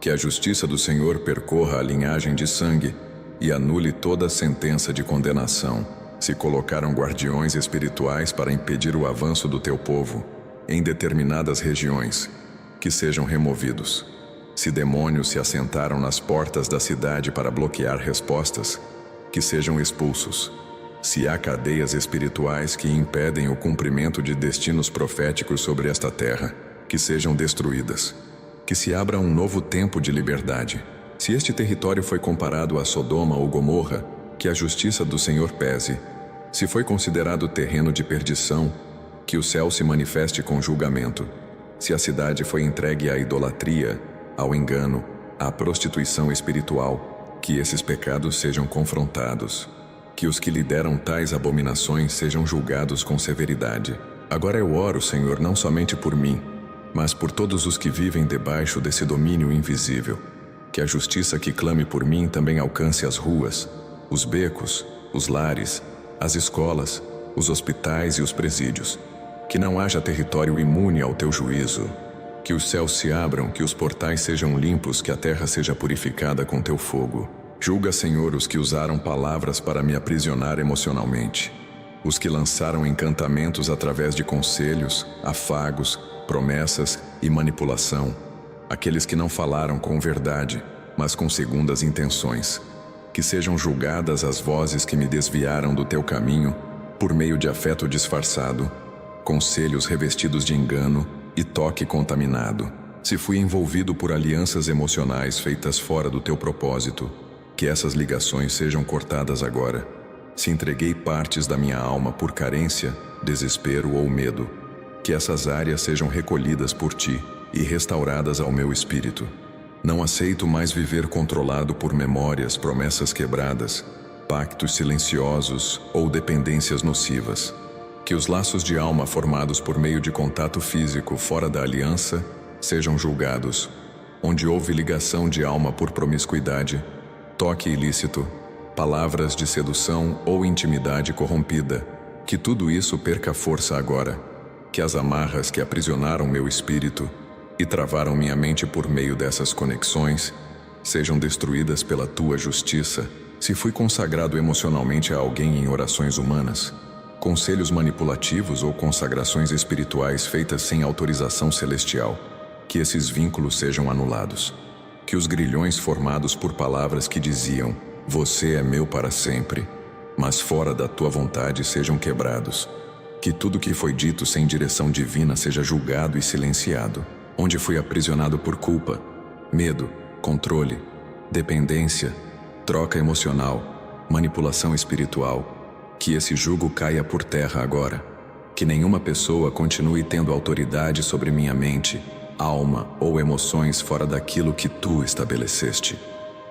Que a justiça do Senhor percorra a linhagem de sangue e anule toda sentença de condenação. Se colocaram guardiões espirituais para impedir o avanço do teu povo em determinadas regiões, que sejam removidos. Se demônios se assentaram nas portas da cidade para bloquear respostas, que sejam expulsos. Se há cadeias espirituais que impedem o cumprimento de destinos proféticos sobre esta terra, que sejam destruídas. Que se abra um novo tempo de liberdade. Se este território foi comparado a Sodoma ou Gomorra, que a justiça do Senhor pese. Se foi considerado terreno de perdição, que o céu se manifeste com julgamento. Se a cidade foi entregue à idolatria, ao engano, à prostituição espiritual, que esses pecados sejam confrontados. Que os que lideram tais abominações sejam julgados com severidade. Agora eu oro, Senhor, não somente por mim, mas por todos os que vivem debaixo desse domínio invisível. Que a justiça que clame por mim também alcance as ruas, os becos, os lares, as escolas, os hospitais e os presídios. Que não haja território imune ao teu juízo. Que os céus se abram, que os portais sejam limpos, que a terra seja purificada com teu fogo. Julga, Senhor, os que usaram palavras para me aprisionar emocionalmente. Os que lançaram encantamentos através de conselhos, afagos, promessas e manipulação. Aqueles que não falaram com verdade, mas com segundas intenções. Que sejam julgadas as vozes que me desviaram do teu caminho, por meio de afeto disfarçado, conselhos revestidos de engano e toque contaminado. Se fui envolvido por alianças emocionais feitas fora do teu propósito, que essas ligações sejam cortadas agora. Se entreguei partes da minha alma por carência, desespero ou medo, que essas áreas sejam recolhidas por ti e restauradas ao meu espírito. Não aceito mais viver controlado por memórias, promessas quebradas, pactos silenciosos ou dependências nocivas. Que os laços de alma formados por meio de contato físico fora da aliança sejam julgados. Onde houve ligação de alma por promiscuidade, toque ilícito, palavras de sedução ou intimidade corrompida, que tudo isso perca força agora. Que as amarras que aprisionaram meu espírito e travaram minha mente por meio dessas conexões sejam destruídas pela tua justiça. Se fui consagrado emocionalmente a alguém em orações humanas, conselhos manipulativos ou consagrações espirituais feitas sem autorização celestial, que esses vínculos sejam anulados. Que os grilhões formados por palavras que diziam, você é meu para sempre, mas fora da tua vontade sejam quebrados. Que tudo que foi dito sem direção divina seja julgado e silenciado. Onde fui aprisionado por culpa, medo, controle, dependência, troca emocional, manipulação espiritual, que esse jugo caia por terra agora. Que nenhuma pessoa continue tendo autoridade sobre minha mente, alma ou emoções fora daquilo que tu estabeleceste.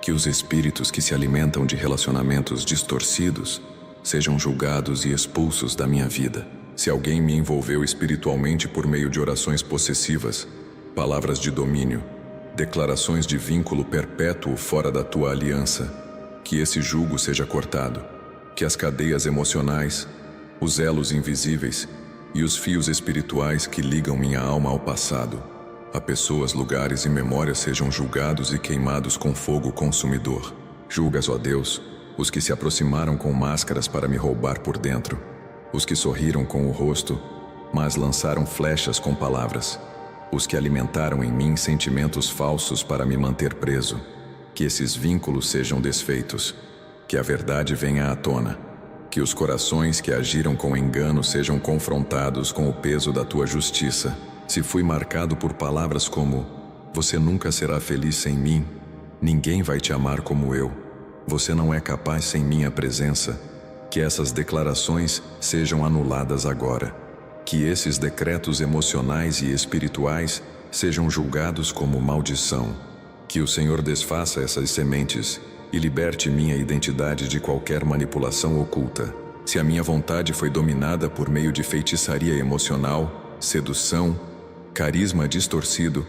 Que os espíritos que se alimentam de relacionamentos distorcidos sejam julgados e expulsos da minha vida. Se alguém me envolveu espiritualmente por meio de orações possessivas, palavras de domínio, declarações de vínculo perpétuo fora da tua aliança, que esse jugo seja cortado. Que as cadeias emocionais, os elos invisíveis e os fios espirituais que ligam minha alma ao passado, a pessoas, lugares e memórias sejam julgados e queimados com fogo consumidor. Julgas, ó Deus, os que se aproximaram com máscaras para me roubar por dentro, os que sorriram com o rosto, mas lançaram flechas com palavras, os que alimentaram em mim sentimentos falsos para me manter preso. Que esses vínculos sejam desfeitos, que a verdade venha à tona, que os corações que agiram com engano sejam confrontados com o peso da tua justiça. Se fui marcado por palavras como: você nunca será feliz sem mim, ninguém vai te amar como eu, você não é capaz sem minha presença, que essas declarações sejam anuladas agora. Que esses decretos emocionais e espirituais sejam julgados como maldição. Que o Senhor desfaça essas sementes e liberte minha identidade de qualquer manipulação oculta. Se a minha vontade foi dominada por meio de feitiçaria emocional, sedução, carisma distorcido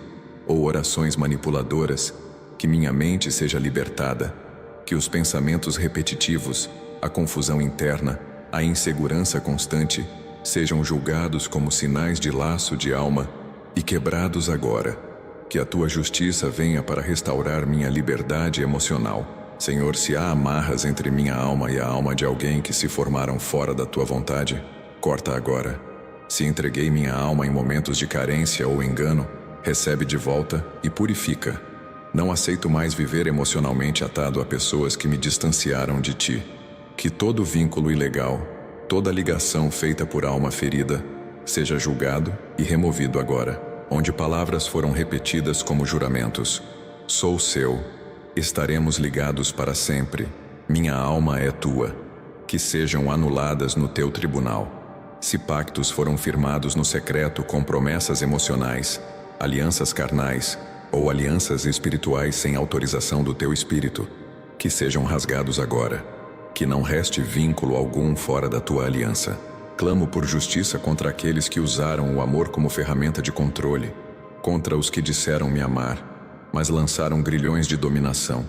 ou orações manipuladoras, que minha mente seja libertada, que os pensamentos repetitivos, a confusão interna, a insegurança constante, sejam julgados como sinais de laço de alma e quebrados agora. Que a tua justiça venha para restaurar minha liberdade emocional. Senhor, se há amarras entre minha alma e a alma de alguém que se formaram fora da tua vontade, corta agora. Se entreguei minha alma em momentos de carência ou engano, recebe de volta e purifica. Não aceito mais viver emocionalmente atado a pessoas que me distanciaram de ti. Que todo vínculo ilegal, toda ligação feita por alma ferida, seja julgado e removido agora, onde palavras foram repetidas como juramentos. Sou seu, estaremos ligados para sempre, minha alma é tua. Que sejam anuladas no teu tribunal. Se pactos foram firmados no secreto com promessas emocionais, alianças carnais ou alianças espirituais sem autorização do teu espírito, que sejam rasgados agora. Que não reste vínculo algum fora da tua aliança. Clamo por justiça contra aqueles que usaram o amor como ferramenta de controle, contra os que disseram me amar, mas lançaram grilhões de dominação.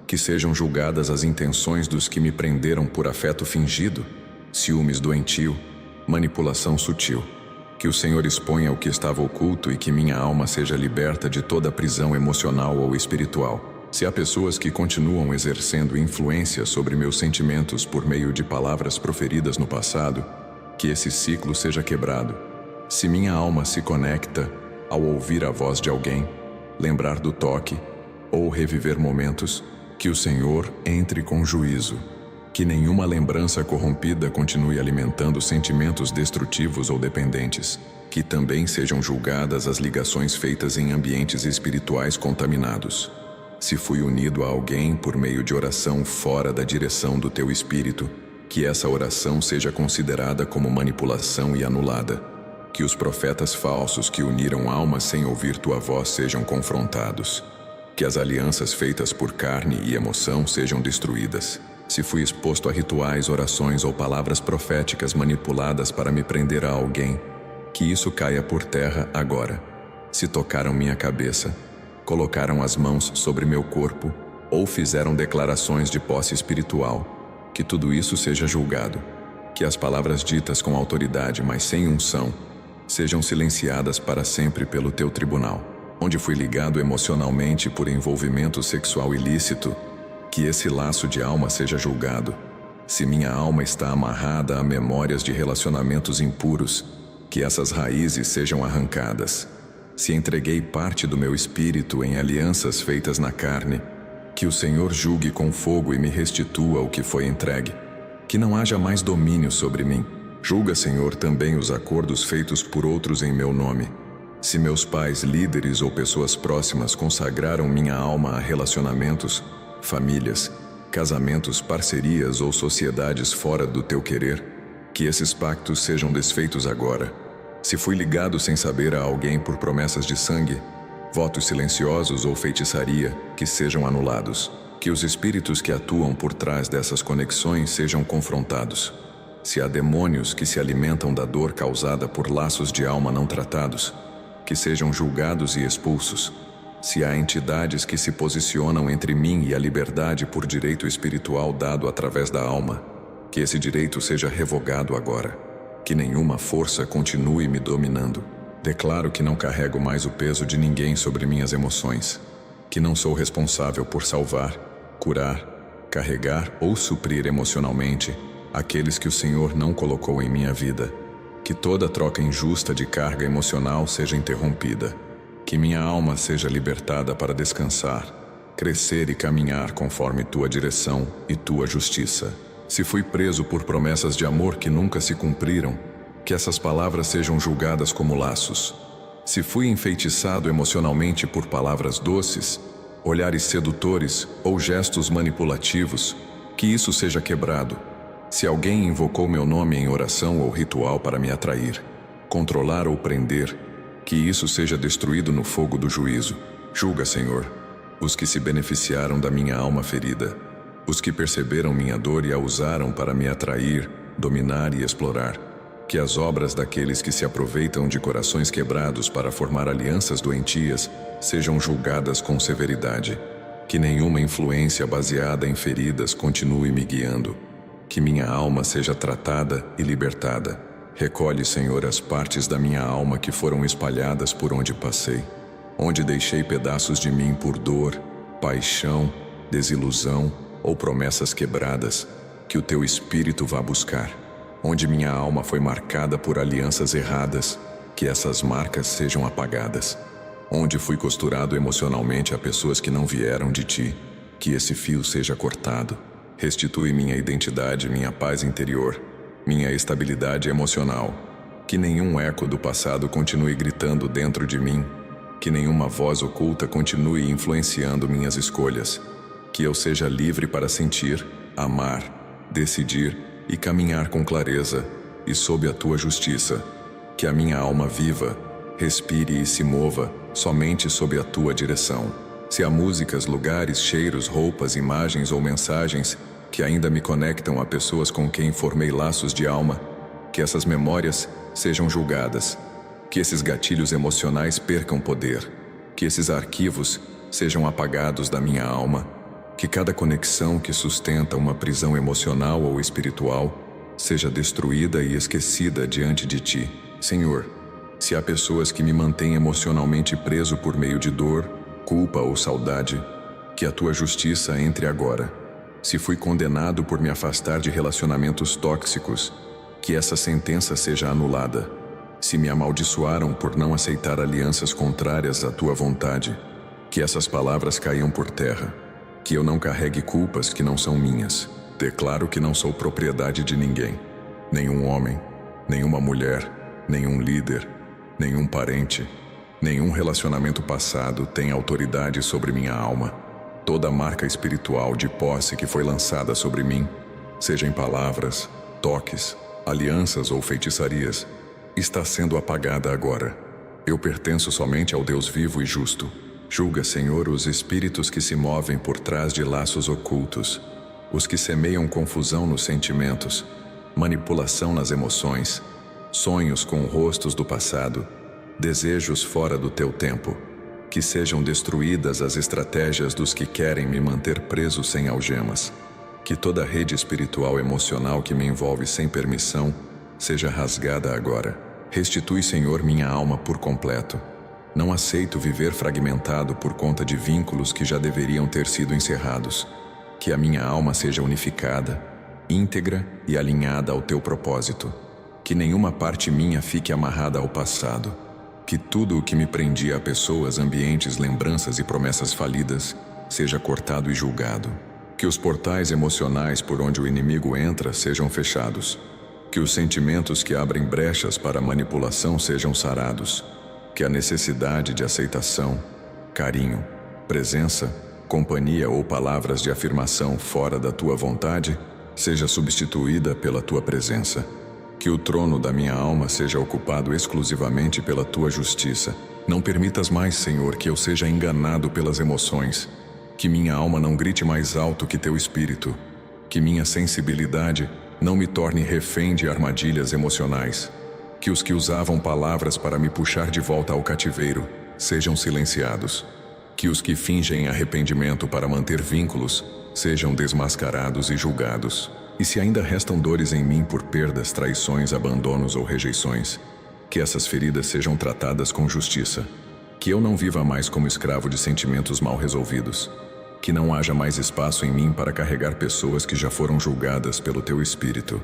Que sejam julgadas as intenções dos que me prenderam por afeto fingido, ciúmes doentio, manipulação sutil. Que o Senhor exponha o que estava oculto e que minha alma seja liberta de toda prisão emocional ou espiritual. Se há pessoas que continuam exercendo influência sobre meus sentimentos por meio de palavras proferidas no passado, que esse ciclo seja quebrado. Se minha alma se conecta ao ouvir a voz de alguém, lembrar do toque ou reviver momentos, que o Senhor entre com juízo. Que nenhuma lembrança corrompida continue alimentando sentimentos destrutivos ou dependentes. Que também sejam julgadas as ligações feitas em ambientes espirituais contaminados. Se fui unido a alguém por meio de oração fora da direção do teu espírito, que essa oração seja considerada como manipulação e anulada. Que os profetas falsos que uniram almas sem ouvir tua voz sejam confrontados. Que as alianças feitas por carne e emoção sejam destruídas. Se fui exposto a rituais, orações ou palavras proféticas manipuladas para me prender a alguém, que isso caia por terra agora. Se tocaram minha cabeça, colocaram as mãos sobre meu corpo ou fizeram declarações de posse espiritual, que tudo isso seja julgado. Que as palavras ditas com autoridade, mas sem unção, sejam silenciadas para sempre pelo teu tribunal. Onde fui ligado emocionalmente por envolvimento sexual ilícito, que esse laço de alma seja julgado. Se minha alma está amarrada a memórias de relacionamentos impuros, que essas raízes sejam arrancadas. Se entreguei parte do meu espírito em alianças feitas na carne, que o Senhor julgue com fogo e me restitua o que foi entregue. Que não haja mais domínio sobre mim. Julga, Senhor, também os acordos feitos por outros em meu nome. Se meus pais, líderes ou pessoas próximas consagraram minha alma a relacionamentos, famílias, casamentos, parcerias ou sociedades fora do teu querer, que esses pactos sejam desfeitos agora. Se fui ligado sem saber a alguém por promessas de sangue, votos silenciosos ou feitiçaria, que sejam anulados. Que os espíritos que atuam por trás dessas conexões sejam confrontados. Se há demônios que se alimentam da dor causada por laços de alma não tratados, que sejam julgados e expulsos. Se há entidades que se posicionam entre mim e a liberdade por direito espiritual dado através da alma, que esse direito seja revogado agora. que nenhuma força continue me dominando. Declaro que não carrego mais o peso de ninguém sobre minhas emoções, que não sou responsável por salvar, curar, carregar ou suprir emocionalmente aqueles que o Senhor não colocou em minha vida. Que toda troca injusta de carga emocional seja interrompida. Que minha alma seja libertada para descansar, crescer e caminhar conforme tua direção e tua justiça. Se fui preso por promessas de amor que nunca se cumpriram, que essas palavras sejam julgadas como laços. Se fui enfeitiçado emocionalmente por palavras doces, olhares sedutores ou gestos manipulativos, que isso seja quebrado. Se alguém invocou meu nome em oração ou ritual para me atrair, controlar ou prender, que isso seja destruído no fogo do juízo. Julga, Senhor, os que se beneficiaram da minha alma ferida, os que perceberam minha dor e a usaram para me atrair, dominar e explorar. Que as obras daqueles que se aproveitam de corações quebrados para formar alianças doentias sejam julgadas com severidade. Que nenhuma influência baseada em feridas continue me guiando. Que minha alma seja tratada e libertada. Recolhe, Senhor, as partes da minha alma que foram espalhadas por onde passei, onde deixei pedaços de mim por dor, paixão, desilusão ou promessas quebradas, que o teu Espírito vá buscar. Onde minha alma foi marcada por alianças erradas, que essas marcas sejam apagadas. Onde fui costurado emocionalmente a pessoas que não vieram de ti, que esse fio seja cortado. Restitui minha identidade, minha paz interior, minha estabilidade emocional. Que nenhum eco do passado continue gritando dentro de mim, que nenhuma voz oculta continue influenciando minhas escolhas. Que eu seja livre para sentir, amar, decidir e caminhar com clareza e sob a tua justiça. Que a minha alma viva, respire e se mova somente sob a tua direção. Se há músicas, lugares, cheiros, roupas, imagens ou mensagens que ainda me conectam a pessoas com quem formei laços de alma, que essas memórias sejam julgadas. Que esses gatilhos emocionais percam poder. Que esses arquivos sejam apagados da minha alma. Que cada conexão que sustenta uma prisão emocional ou espiritual seja destruída e esquecida diante de ti. Senhor, se há pessoas que me mantêm emocionalmente preso por meio de dor, culpa ou saudade, que a tua justiça entre agora. Se fui condenado por me afastar de relacionamentos tóxicos, que essa sentença seja anulada. Se me amaldiçoaram por não aceitar alianças contrárias à tua vontade, que essas palavras caiam por terra. Que eu não carregue culpas que não são minhas. Declaro que não sou propriedade de ninguém. Nenhum homem, nenhuma mulher, nenhum líder, nenhum parente, nenhum relacionamento passado tem autoridade sobre minha alma. Toda marca espiritual de posse que foi lançada sobre mim, seja em palavras, toques, alianças ou feitiçarias, está sendo apagada agora. Eu pertenço somente ao Deus vivo e justo. Julga, Senhor, os espíritos que se movem por trás de laços ocultos, os que semeiam confusão nos sentimentos, manipulação nas emoções, sonhos com rostos do passado, desejos fora do teu tempo. Que sejam destruídas as estratégias dos que querem me manter preso sem algemas. Que toda rede espiritual emocional que me envolve sem permissão seja rasgada agora. Restitui, Senhor, minha alma por completo. Não aceito viver fragmentado por conta de vínculos que já deveriam ter sido encerrados. Que a minha alma seja unificada, íntegra e alinhada ao teu propósito. Que nenhuma parte minha fique amarrada ao passado. Que tudo o que me prendia a pessoas, ambientes, lembranças e promessas falidas seja cortado e julgado. Que os portais emocionais por onde o inimigo entra sejam fechados. Que os sentimentos que abrem brechas para manipulação sejam sarados. Que a necessidade de aceitação, carinho, presença, companhia ou palavras de afirmação fora da tua vontade seja substituída pela tua presença. Que o trono da minha alma seja ocupado exclusivamente pela tua justiça. Não permitas mais, Senhor, que eu seja enganado pelas emoções. Que minha alma não grite mais alto que teu espírito. Que minha sensibilidade não me torne refém de armadilhas emocionais. Que os que usavam palavras para me puxar de volta ao cativeiro sejam silenciados. Que os que fingem arrependimento para manter vínculos sejam desmascarados e julgados. E se ainda restam dores em mim por perdas, traições, abandonos ou rejeições, que essas feridas sejam tratadas com justiça. Que eu não viva mais como escravo de sentimentos mal resolvidos. Que não haja mais espaço em mim para carregar pessoas que já foram julgadas pelo teu espírito.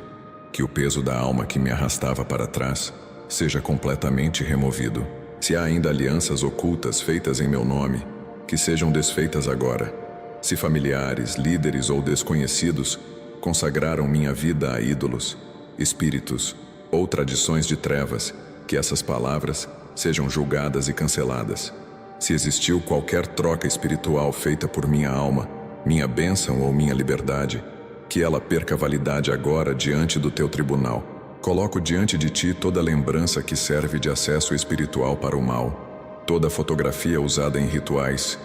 Que o peso da alma que me arrastava para trás seja completamente removido. Se há ainda alianças ocultas feitas em meu nome, que sejam desfeitas agora. Se familiares, líderes ou desconhecidos consagraram minha vida a ídolos, espíritos ou tradições de trevas, que essas palavras sejam julgadas e canceladas. Se existiu qualquer troca espiritual feita por minha alma, minha bênção ou minha liberdade, que ela perca validade agora diante do teu tribunal. Coloco diante de ti toda lembrança que serve de acesso espiritual para o mal, toda fotografia usada em rituais,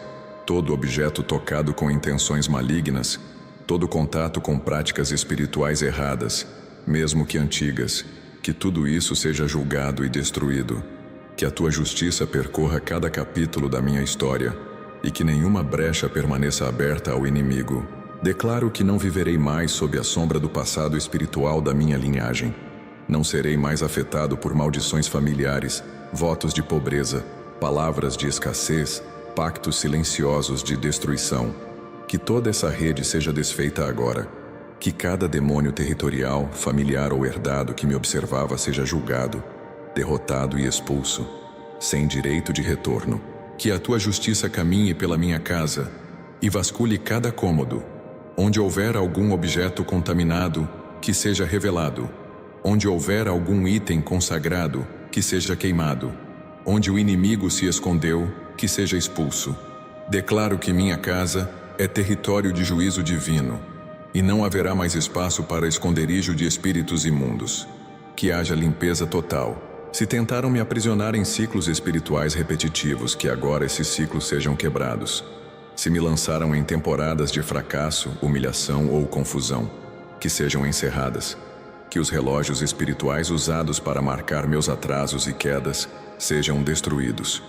todo objeto tocado com intenções malignas, todo contato com práticas espirituais erradas, mesmo que antigas, que tudo isso seja julgado e destruído. Que a tua justiça percorra cada capítulo da minha história e que nenhuma brecha permaneça aberta ao inimigo. Declaro que não viverei mais sob a sombra do passado espiritual da minha linhagem. Não serei mais afetado por maldições familiares, votos de pobreza, palavras de escassez, pactos silenciosos de destruição. Que toda essa rede seja desfeita agora. Que cada demônio territorial, familiar ou herdado que me observava seja julgado, derrotado e expulso, sem direito de retorno. Que a tua justiça caminhe pela minha casa e vasculhe cada cômodo. Onde houver algum objeto contaminado, que seja revelado. Onde houver algum item consagrado, que seja queimado. Onde o inimigo se escondeu, que seja expulso. Declaro que minha casa é território de juízo divino, e não haverá mais espaço para esconderijo de espíritos imundos. Que haja limpeza total. Se tentaram me aprisionar em ciclos espirituais repetitivos, que agora esses ciclos sejam quebrados. Se me lançaram em temporadas de fracasso, humilhação ou confusão, que sejam encerradas. Que os relógios espirituais usados para marcar meus atrasos e quedas sejam destruídos.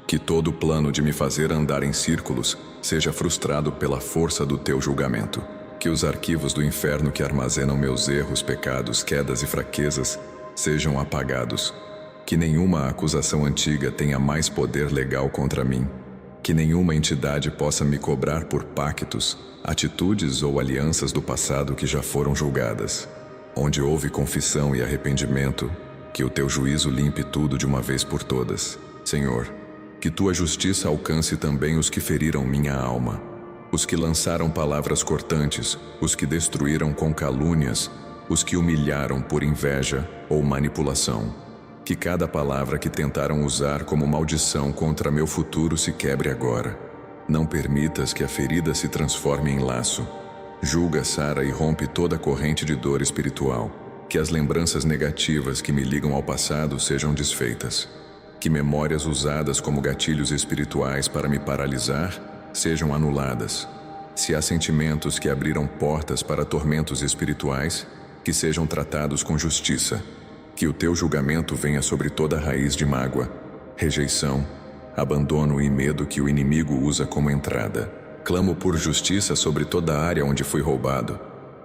Que todo o plano de me fazer andar em círculos seja frustrado pela força do teu julgamento. Que os arquivos do inferno que armazenam meus erros, pecados, quedas e fraquezas sejam apagados. Que nenhuma acusação antiga tenha mais poder legal contra mim. Que nenhuma entidade possa me cobrar por pactos, atitudes ou alianças do passado que já foram julgadas. Onde houve confissão e arrependimento, que o teu juízo limpe tudo de uma vez por todas. Senhor, que tua justiça alcance também os que feriram minha alma, os que lançaram palavras cortantes, os que destruíram com calúnias, os que humilharam por inveja ou manipulação. Que cada palavra que tentaram usar como maldição contra meu futuro se quebre agora. Não permitas que a ferida se transforme em laço. Julga, sara e rompe toda corrente de dor espiritual. Que as lembranças negativas que me ligam ao passado sejam desfeitas. Que memórias usadas como gatilhos espirituais para me paralisar sejam anuladas. Se há sentimentos que abriram portas para tormentos espirituais, que sejam tratados com justiça. Que o teu julgamento venha sobre toda raiz de mágoa, rejeição, abandono e medo que o inimigo usa como entrada. Clamo por justiça sobre toda a área onde fui roubado.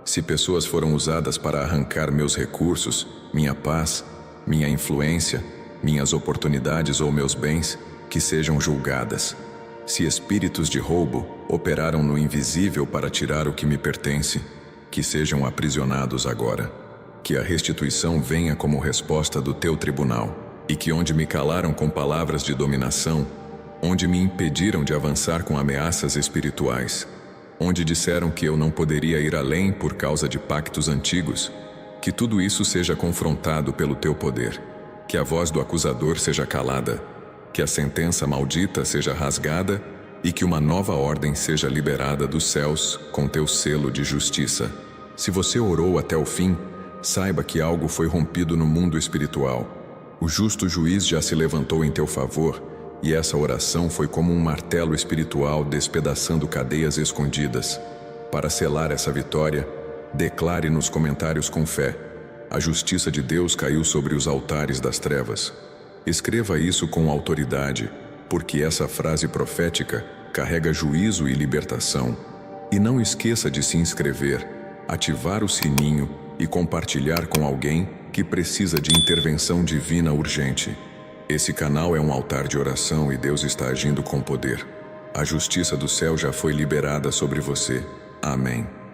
Se pessoas foram usadas para arrancar meus recursos, minha paz, minha influência, minhas oportunidades ou meus bens, que sejam julgadas. Se espíritos de roubo operaram no invisível para tirar o que me pertence, que sejam aprisionados agora. Que a restituição venha como resposta do teu tribunal, e que onde me calaram com palavras de dominação, onde me impediram de avançar com ameaças espirituais, onde disseram que eu não poderia ir além por causa de pactos antigos, que tudo isso seja confrontado pelo teu poder, que a voz do acusador seja calada, que a sentença maldita seja rasgada e que uma nova ordem seja liberada dos céus com teu selo de justiça. Se você orou até o fim, saiba que algo foi rompido no mundo espiritual. O justo juiz já se levantou em teu favor, e essa oração foi como um martelo espiritual despedaçando cadeias escondidas. Para selar essa vitória, declare nos comentários com fé: a justiça de Deus caiu sobre os altares das trevas. Escreva isso com autoridade, porque essa frase profética carrega juízo e libertação. E não esqueça de se inscrever, ativar o sininho e compartilhar com alguém que precisa de intervenção divina urgente. Esse canal é um altar de oração e Deus está agindo com poder. A justiça do céu já foi liberada sobre você. Amém.